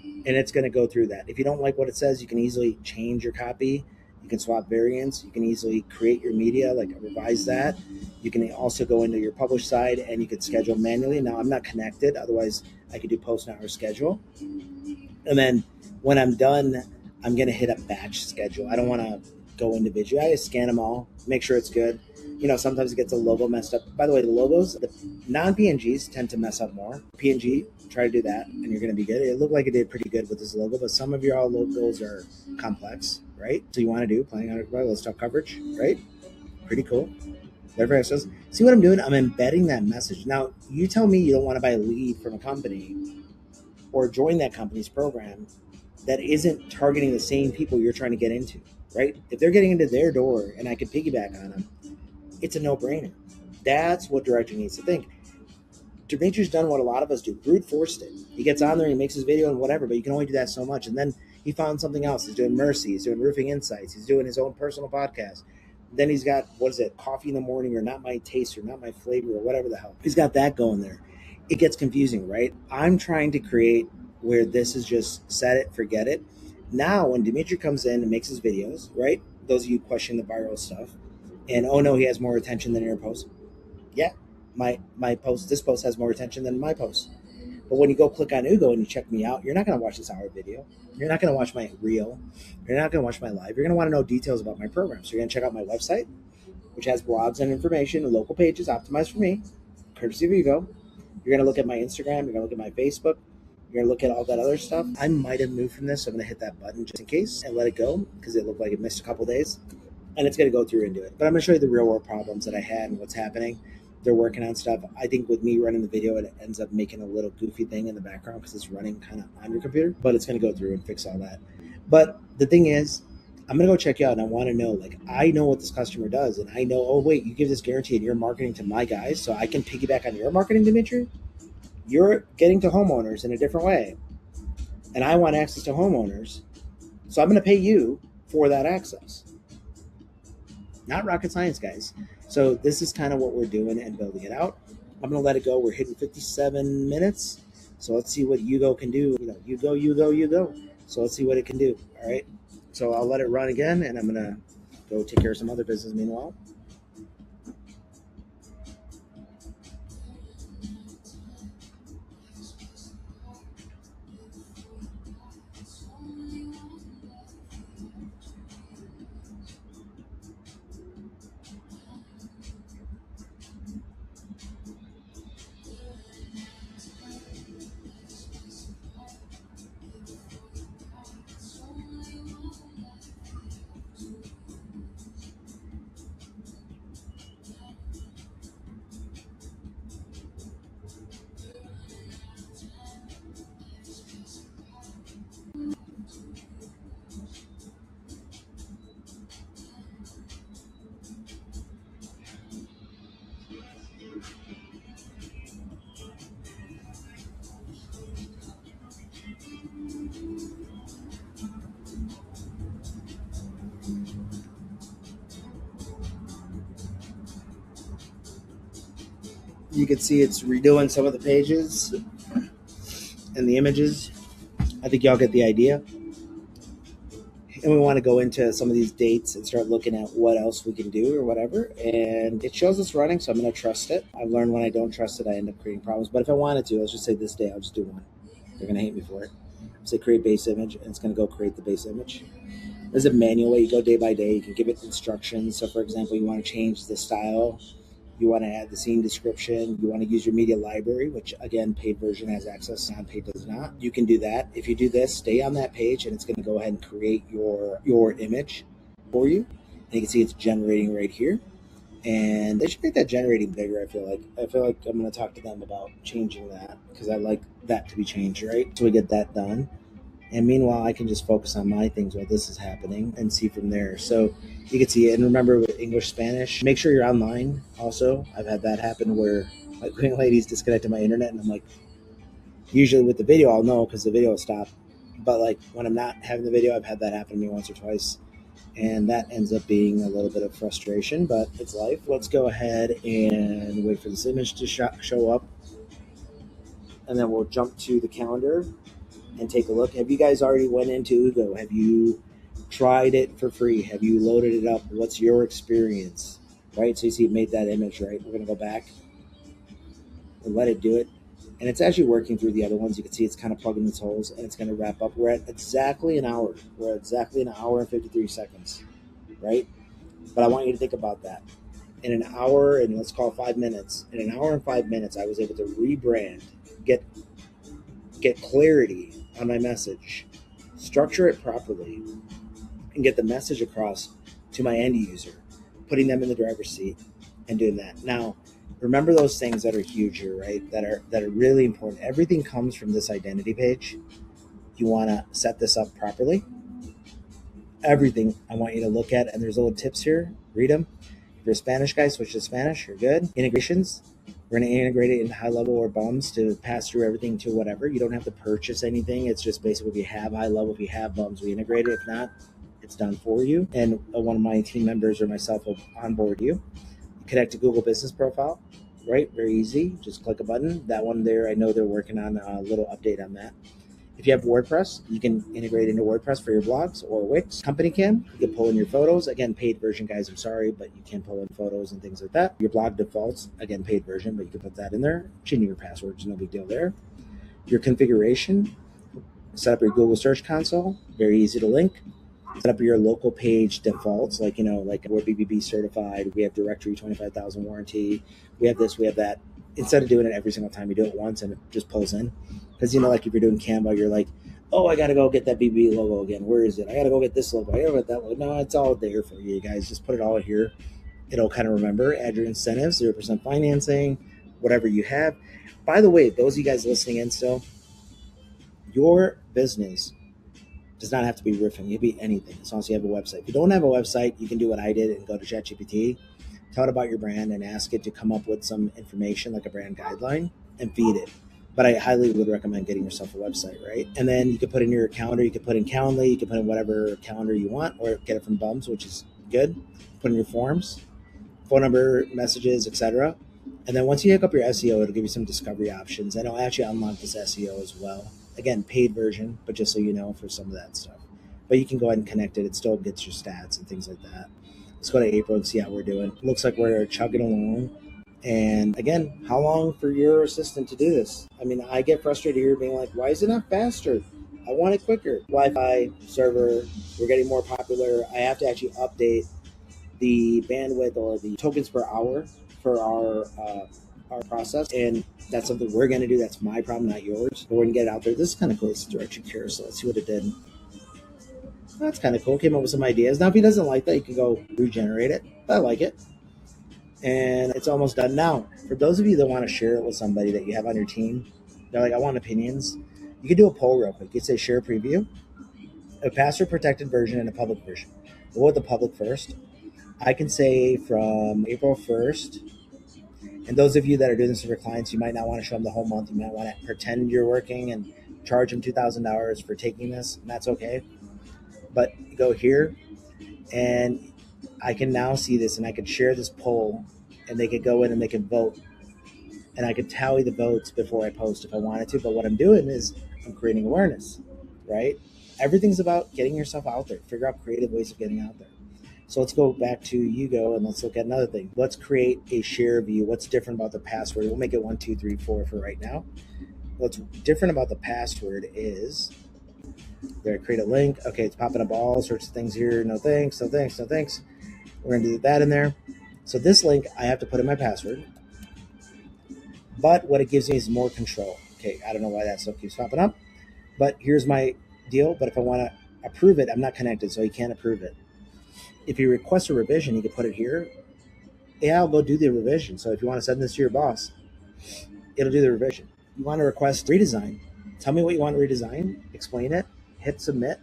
And it's going to go through that. If you don't like what it says, you can easily change your copy. You can swap variants. You can easily create your media, like revise that. You can also go into your publish side and you can schedule manually. Now, I'm not connected. Otherwise, I could do post now or schedule. And then when I'm done, I'm going to hit a batch schedule. I don't want to go individually. I just scan them all, make sure it's good. You know, sometimes it gets a logo messed up. By the way, the logos, the non-PNGs tend to mess up more. PNG, try to do that, and you're going to be good. It looked like it did pretty good with this logo, but some of your all logos are complex, right? So you want to do planning on let's talk coverage, right? Pretty cool. Everybody says, see what I'm doing? I'm embedding that message. Now, you tell me you don't want to buy a lead from a company or join that company's program that isn't targeting the same people you're trying to get into, right? If they're getting into their door and I can piggyback on them, it's a no-brainer. That's what director needs to think. Demetrius done what a lot of us do, brute forced it. He gets on there, he makes his video and whatever, but you can only do that so much. And then he found something else. He's doing Mercy, he's doing Roofing Insights, he's doing his own personal podcast. Then he's got, what is it, Coffee in the Morning or Not My Taste or Not My Flavor or whatever the hell. He's got that going there. It gets confusing, right? I'm trying to create where this is just set it, forget it. Now, when Dimitri comes in and makes his videos, right? Those of you question the viral stuff, and oh no, he has more attention than your post. Yeah, my post, this post has more attention than my post. But when you go click on Ugo and you check me out, you're not going to watch this hour video. You're not going to watch my reel. You're not going to watch my live. You're going to want to know details about my program. So you're going to check out my website, which has blogs and information and local pages optimized for me, courtesy of Ugo. You're going to look at my Instagram. You're going to look at my Facebook. You're going to look at all that other stuff. I might have moved from this, so I'm going to hit that button just in case and let it go because it looked like it missed a couple days. And it's going to go through and do it. But I'm going to show you the real world problems that I had and what's happening. They're working on stuff. I think with me running the video, it ends up making a little goofy thing in the background because it's running kind of on your computer. But it's going to go through and fix all that. But the thing is, I'm going to go check you out and I want to know, like, I know what this customer does. And I know, oh, wait, you give this guarantee and you're marketing to my guys. So I can piggyback on your marketing, Dimitri. You're getting to homeowners in a different way. And I want access to homeowners. So I'm going to pay you for that access. Not rocket science, guys. So this is kind of what we're doing and building it out. I'm going to let it go. We're hitting 57 minutes. So let's see what Ugo can do. You know, Ugo. So let's see what it can do. All right. So I'll let it run again, and I'm going to go take care of some other business meanwhile. You can see it's redoing some of the pages and the images. I think y'all get the idea. And we want to go into some of these dates and start looking at what else we can do or whatever. And it shows us running, so I'm going to trust it. I've learned when I don't trust it, I end up creating problems. But if I wanted to, let's just say this day, I'll just do one. They're going to hate me for it. Say create base image, and it's going to go create the base image. There's a manual way. You go day by day. You can give it instructions. So, for example, you want to change the style. You want to add the scene description. You want to use your media library, which, again, paid version has access, non-paid does not. You can do that. If you do this, stay on that page, and it's going to go ahead and create your image for you. And you can see it's generating right here. And they should make that generating bigger. I feel like I'm going to talk to them about changing that because I like that to be changed, right? So we get that done. And meanwhile, I can just focus on my things while this is happening and see from there. So you can see it. And remember, with English, Spanish, make sure you're online. Also, I've had that happen where my cleaning lady's disconnected my internet, and I'm like, usually with the video, I'll know because the video will stop. But like when I'm not having the video, I've had that happen to me once or twice, and that ends up being a little bit of frustration. But it's life. Let's go ahead and wait for this image to show up, and then we'll jump to the calendar and take a look. Have you guys already went into Ugo? Have you tried it for free? Have you loaded it up? What's your experience? Right? So you see it made that image, right? We're going to go back and let it do it. And it's actually working through the other ones. You can see it's kind of plugging its holes, and it's going to wrap up. We're at exactly an hour. We're at exactly an hour and 53 seconds, right? But I want you to think about that. In an hour, and let's call it 5 minutes, in an hour and 5 minutes, I was able to rebrand, get clarity on my message, structure it properly, and get the message across to my end user, putting them in the driver's seat and doing that. Now, remember those things that are huge here, right? That are really important. Everything comes from this identity page. You want to set this up properly. Everything I want you to look at, and there's little tips here. Read them. If you're a Spanish guy, switch to Spanish. You're good. Integrations. We're going to integrate it into high level or bums to pass through everything to whatever. You don't have to purchase anything. It's just basically if you have high level, if you have bums, we integrate it. If not, it's done for you. And one of my team members or myself will onboard you. Connect to Google Business Profile, right? Very easy. Just click a button. That one there, I know they're working on a little update on that. If you have WordPress, you can integrate into WordPress for your blogs or Wix. Company can. You can pull in your photos. Again, paid version, guys, I'm sorry, but you can pull in photos and things like that. Your blog defaults, again, paid version, but you can put that in there. Change your passwords, no big deal there. Your configuration, set up your Google Search Console, very easy to link. Set up your local page defaults, like we're BBB certified. We have Directory 25,000 warranty. We have this, we have that. Instead of doing it every single time, you do it once and it just pulls in. Because like if you're doing Canva, you're like, oh, I got to go get that BBB logo again. Where is it? I got to go get this logo. I got to get that logo. No, it's all there for you guys. Just put it all here. It'll kind of remember. Add your incentives, 0% financing, whatever you have. By the way, those of you guys listening in still, your business does not have to be roofing. It can be anything as long as you have a website. If you don't have a website, you can do what I did and go to ChatGPT, tell it about your brand, and ask it to come up with some information like a brand guideline and feed it. But I highly would recommend getting yourself a website, right? And then you could put in your calendar. You could put in Calendly. You could put in whatever calendar you want, or get it from Bums, which is good. Put in your forms, phone number, messages, etc. And then once you hook up your SEO, it'll give you some discovery options, and it'll actually unlock this SEO as well. Again, paid version, but just so you know, for some of that stuff. But you can go ahead and connect it. It still gets your stats and things like that. Let's go to April and see how we're doing. Looks like we're chugging along. And again, how long for your assistant to do this? I mean, I get frustrated here being like, why is it not faster? I want it quicker. Wi-Fi, server, we're getting more popular. I have to actually update the bandwidth or the tokens per hour for our process, and that's something we're going to do. That's my problem, not yours. But we're going to get it out there. This is kind of cool. It's a direction carousel. Let's see what it did. That's kind of cool. Came up with some ideas. Now, if he doesn't like that, you can go regenerate it. I like it. And it's almost done. Now, for those of you that want to share it with somebody that you have on your team, they're like, I want opinions. You can do a poll real quick. You say share preview, a password protected version, and a public version. We'll go with the public first. I can say from April 1st, and those of you that are doing this for your clients, you might not want to show them the whole month. You might want to pretend you're working and charge them $2,000 for taking this, and that's okay. But go here, and I can now see this, and I could share this poll, and they could go in and they can vote, and I could tally the votes before I post if I wanted to. But what I'm doing is I'm creating awareness, right? Everything's about getting yourself out there. Figure out creative ways of getting out there. So let's go back to Hugo and let's look at another thing. Let's create a share view. What's different about the password? We'll make it 1, 2, 3, 4 for right now. What's different about the password is there, create a link. Okay, it's popping up all sorts of things here. No thanks, no thanks, no thanks. We're gonna do that in there. So this link, I have to put in my password. But what it gives me is more control. Okay, I don't know why that stuff keeps popping up. But here's my deal. But if I want to approve it, I'm not connected, so you can't approve it. If you request a revision, you can put it here. AI will go do the revision. So if you want to send this to your boss, it'll do the revision. You want to request redesign, tell me what you want to redesign, explain it, hit submit.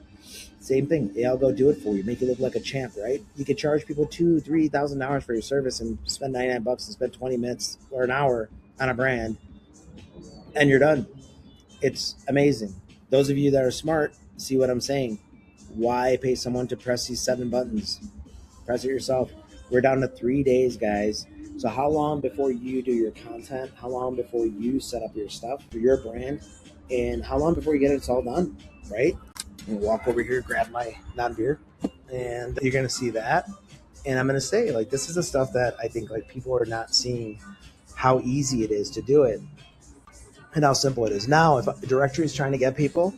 Same thing. AI will go do it for you, make you look like a champ, right? You could charge people $2,000-3,000 for your service and spend 99 bucks and spend 20 minutes or an hour on a brand, and you're done. It's amazing. Those of you that are smart see what I'm saying. Why pay someone to press these 7 buttons? Press it yourself. We're down to 3 days, guys. So how long before you do your content? How long before you set up your stuff for your brand? And how long before you get it all done, right? I'm gonna walk over here, grab my non-beer, and you're gonna see that. And I'm gonna say, like, this is the stuff that I think like people are not seeing how easy it is to do it and how simple it is. Now, if a directory is trying to get people,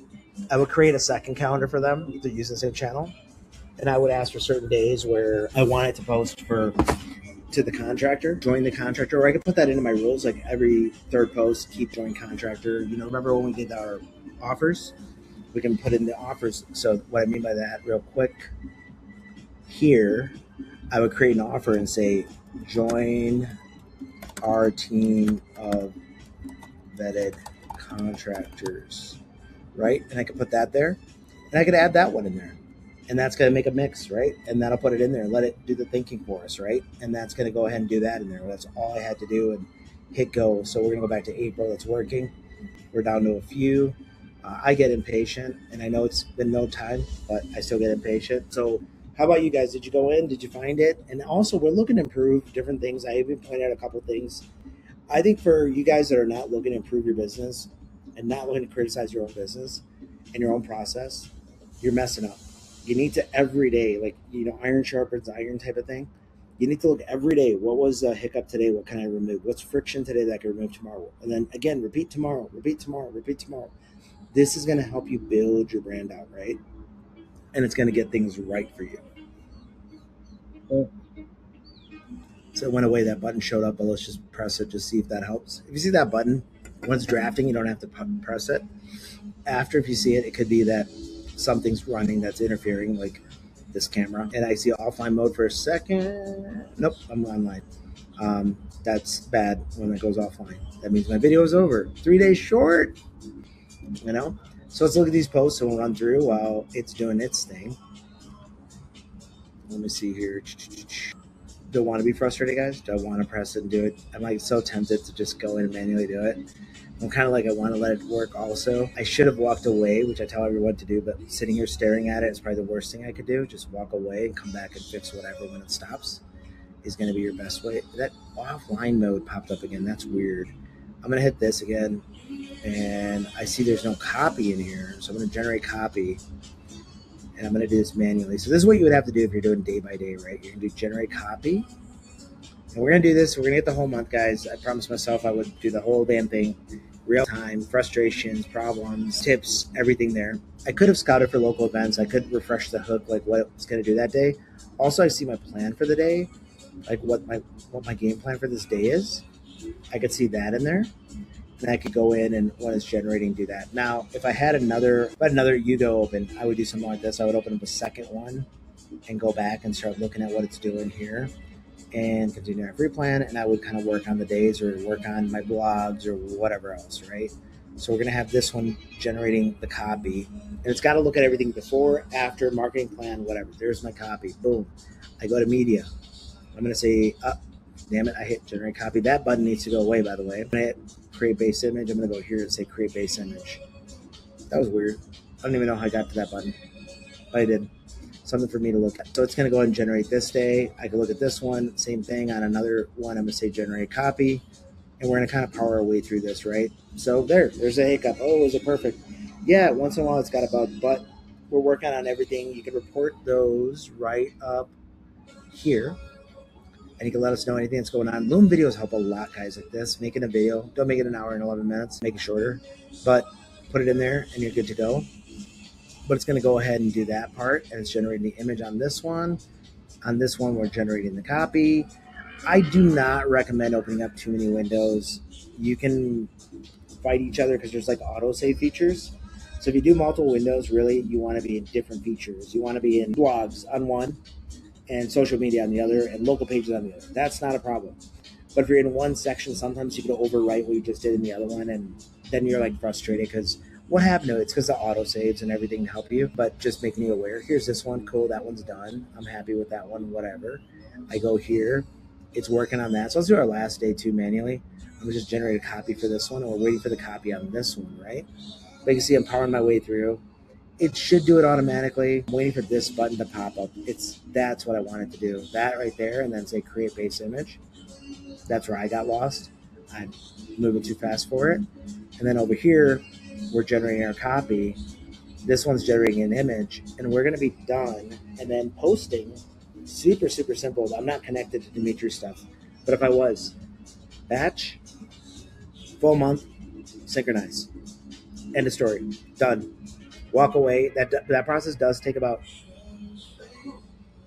I would create a second calendar for them to use the same channel, and I would ask for certain days where I want it to post for to the contractor, join the contractor, or I could put that into my rules, like every third post, keep join contractor. Remember when we did our offers? We can put in the offers. So what I mean by that, real quick, here, I would create an offer and say, join our team of vetted contractors, right? And I could put that there, and I could add that one in there. And that's going to make a mix, right? And that'll put it in there and let it do the thinking for us, right? And that's going to go ahead and do that in there. That's all I had to do and hit go. So we're going to go back to April. That's working. We're down to a few. I get impatient, and I know it's been no time, but I still get impatient. So how about you guys? Did you go in? Did you find it? And also, we're looking to improve different things. I even pointed out a couple things. I think for you guys that are not looking to improve your business and not looking to criticize your own business and your own process, you're messing up. You need to every day, like, iron sharpens iron type of thing. You need to look every day. What was a hiccup today? What can I remove? What's friction today that I can remove tomorrow? And then again, repeat tomorrow, repeat tomorrow, repeat tomorrow. This is going to help you build your brand out, right? And it's going to get things right for you. So it went away. That button showed up, but let's just press it, just see if that helps. If you see that button, when it's drafting, you don't have to press it. After, if you see it, it could be that something's running that's interfering, like this camera. And I see offline mode for a second. Nope, I'm online. That's bad when it goes offline. That means my video is over. 3 days short, you know? So let's look at these posts and we'll run through while it's doing its thing. Let me see here. Do I want to be frustrated, guys? Do I want to press it and do it? I'm like so tempted to just go in and manually do it. I'm kind of like, I want to let it work also. I should have walked away, which I tell everyone to do, but sitting here staring at it is probably the worst thing I could do. Just walk away and come back and fix whatever when it stops is going to be your best way. That offline mode popped up again. That's weird. I'm going to hit this again, and I see there's no copy in here. So I'm going to generate copy, and I'm going to do this manually. So this is what you would have to do if you're doing day by day, right? You're going to do generate copy. And we're going to do this. We're going to get the whole month, guys. I promised myself I would do the whole damn thing. Real time, frustrations, problems, tips, everything there. I could have scouted for local events. I could refresh the hook, like what it's going to do that day. Also, I see my plan for the day, like what my game plan for this day is. I could see that in there. And I could go in and when it's generating, do that. Now, if I had another Udo open, I would do something like this. I would open up a second one and go back and start looking at what it's doing here and continue our free plan. And I would kind of work on the days or work on my blogs or whatever else, right? So we're going to have this one generating the copy. And it's got to look at everything before, after, marketing plan, whatever. There's my copy. Boom. I go to media. I'm going to say, damn it, I hit generate copy. That button needs to go away, by the way. I'm going to hit create base image. I'm going to go here and say create base image. That was weird. I don't even know how I got to that button. But I did. Something for me to look at. So it's going to go ahead and generate this day. I can look at this one. Same thing on another one. I'm going to say generate copy. And we're going to kind of power our way through this, right? So there's a hiccup. Oh, is it perfect? Yeah, once in a while it's got a bug, but we're working on everything. You can report those right up here. And you can let us know anything that's going on. Loom videos help a lot, guys, like this. Making a video, don't make it an hour and 11 minutes, make it shorter, but put it in there and you're good to go. But it's going to go ahead and do that part, and it's generating the image on this one. On this one, we're generating the copy. I do not recommend opening up too many windows. You can fight each other because there's like autosave features. So if you do multiple windows, really, you want to be in different features. You want to be in blogs on one, and social media on the other, and local pages on the other. That's not a problem. But if you're in one section, sometimes you could overwrite what you just did in the other one, and then you're like frustrated because what happened to it? It's because the auto saves and everything to help you, but just making you aware. Here's this one, cool. That one's done. I'm happy with that one. Whatever. I go here. It's working on that. So let's do our last day too manually. I'm gonna just generate a copy for this one, and we're waiting for the copy on this one, right? But you can see I'm powering my way through. It should do it automatically. I'm waiting for this button to pop up. That's what I wanted to do. That right there, and then say create base image. That's where I got lost. I'm moving too fast for it. And then over here, we're generating our copy. This one's generating an image, and we're going to be done. And then posting, super, super simple. I'm not connected to Dimitri stuff. But if I was, batch, full month, synchronize. End of story. Done. Walk away. That process does take about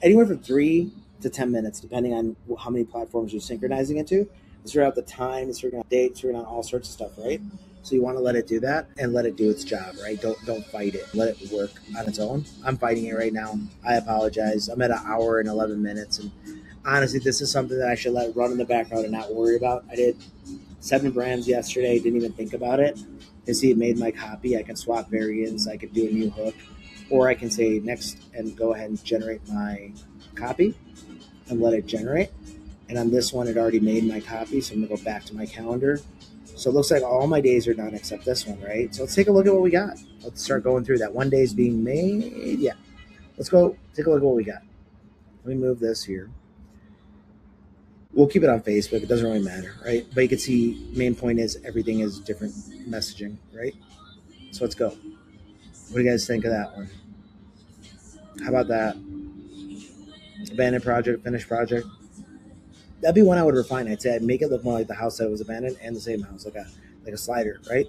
anywhere from 3 to 10 minutes, depending on how many platforms you're synchronizing into. It's figuring out the time, it's figuring out dates, figuring out all sorts of stuff, right? So you want to let it do that and let it do its job, right? Don't fight it. Let it work on its own. I'm fighting it right now. I apologize. I'm at an hour and 11 minutes, and honestly, this is something that I should let run in the background and not worry about. I did 7 brands yesterday. Didn't even think about it. And see, it made my copy. I can swap variants. I could do a new hook, or I can say next and go ahead and generate my copy and let it generate. And on this one, it already made my copy. So I'm going to go back to my calendar. So it looks like all my days are done except this one, right? So let's take a look at what we got. Let's start going through that. One day is being made. Yeah. Let's go take a look at what we got. Let me move this here. We'll keep it on Facebook. It doesn't really matter, right? But you can see main point is everything is different messaging, right? So let's go. What do you guys think of that one? How about that? Abandoned project, finished project. That'd be one I would refine. I'd say I'd make it look more like the house that was abandoned and the same house, like a slider, right?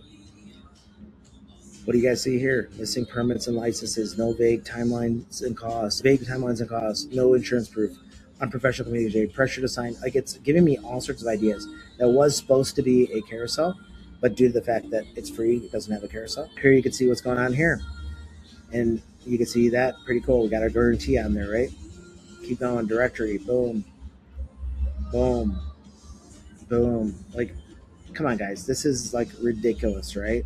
What do you guys see here? Missing permits and licenses, no vague timelines and costs, no insurance proof, unprofessional communication, pressure to sign. Like it's giving me all sorts of ideas. That was supposed to be a carousel, but due to the fact that it's free, it doesn't have a carousel. Here you can see what's going on here. And you can see that pretty cool. We got our guarantee on there, right? Keep going, directory, boom, boom, boom. Like, come on, guys. This is like ridiculous, right?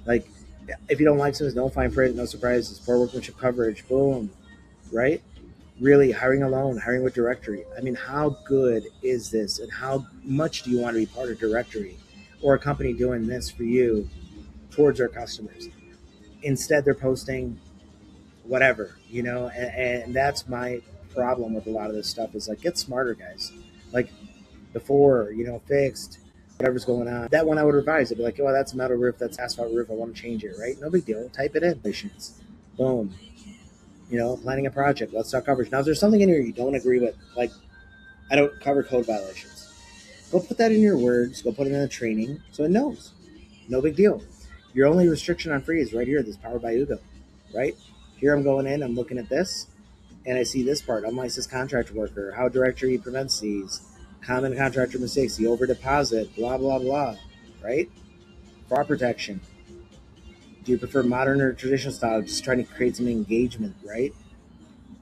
Like, if you don't like something, no fine print, no surprises, poor workmanship coverage, boom, right? Really, hiring alone, hiring with directory. I mean, how good is this? And how much do you want to be part of directory or a company doing this for you towards our customers? Instead, they're posting whatever, and that's my problem with a lot of this stuff is like, get smarter, guys. Like before, fixed, whatever's going on. That one I would revise. It'd be like, oh, that's a metal roof, that's asphalt roof. I want to change it, right? No big deal. Type it in. Boom. Planning a project. Let's talk coverage. Now, if there's something in here you don't agree with, like I don't cover code violations, go put that in your words. Go put it in the training so it knows. No big deal. Your only restriction on free is right here. This powered by Ugo, right? Here I'm going in. I'm looking at this, and I see this part. Unlicensed contract worker. How directory prevents these. Common contractor mistakes, the over deposit, blah, blah, blah, right? Fraud protection. Do you prefer modern or traditional style? Just trying to create some engagement, right?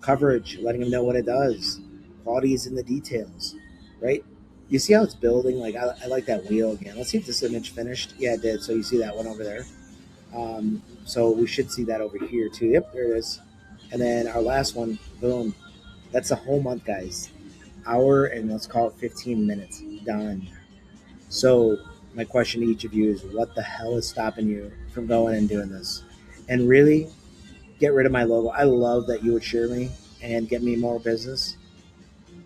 Coverage, letting them know what it does. Quality is in the details, right? You see how it's building? Like, I like that wheel again. Let's see if this image finished. Yeah, it did. So you see that one over there. So we should see that over here too. Yep, there it is. And then our last one, boom. That's a whole month, guys. Hour and let's call it 15 minutes. Done. So my question to each of you is, what the hell is stopping you from going and doing this? And really get rid of my logo. I love that you would share me and get me more business.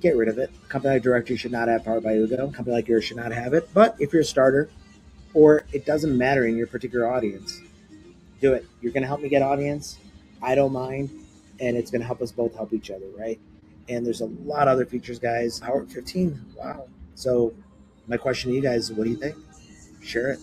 Get rid of it. A company like Directory should not have Powered by Ugo. A company like yours should not have it. But if you're a starter or it doesn't matter in your particular audience, do it. You're going to help me get audience. I don't mind. And it's going to help us both help each other, right? And there's a lot of other features, guys. Hour 15. Wow. So my question to you guys is, what do you think? Share it.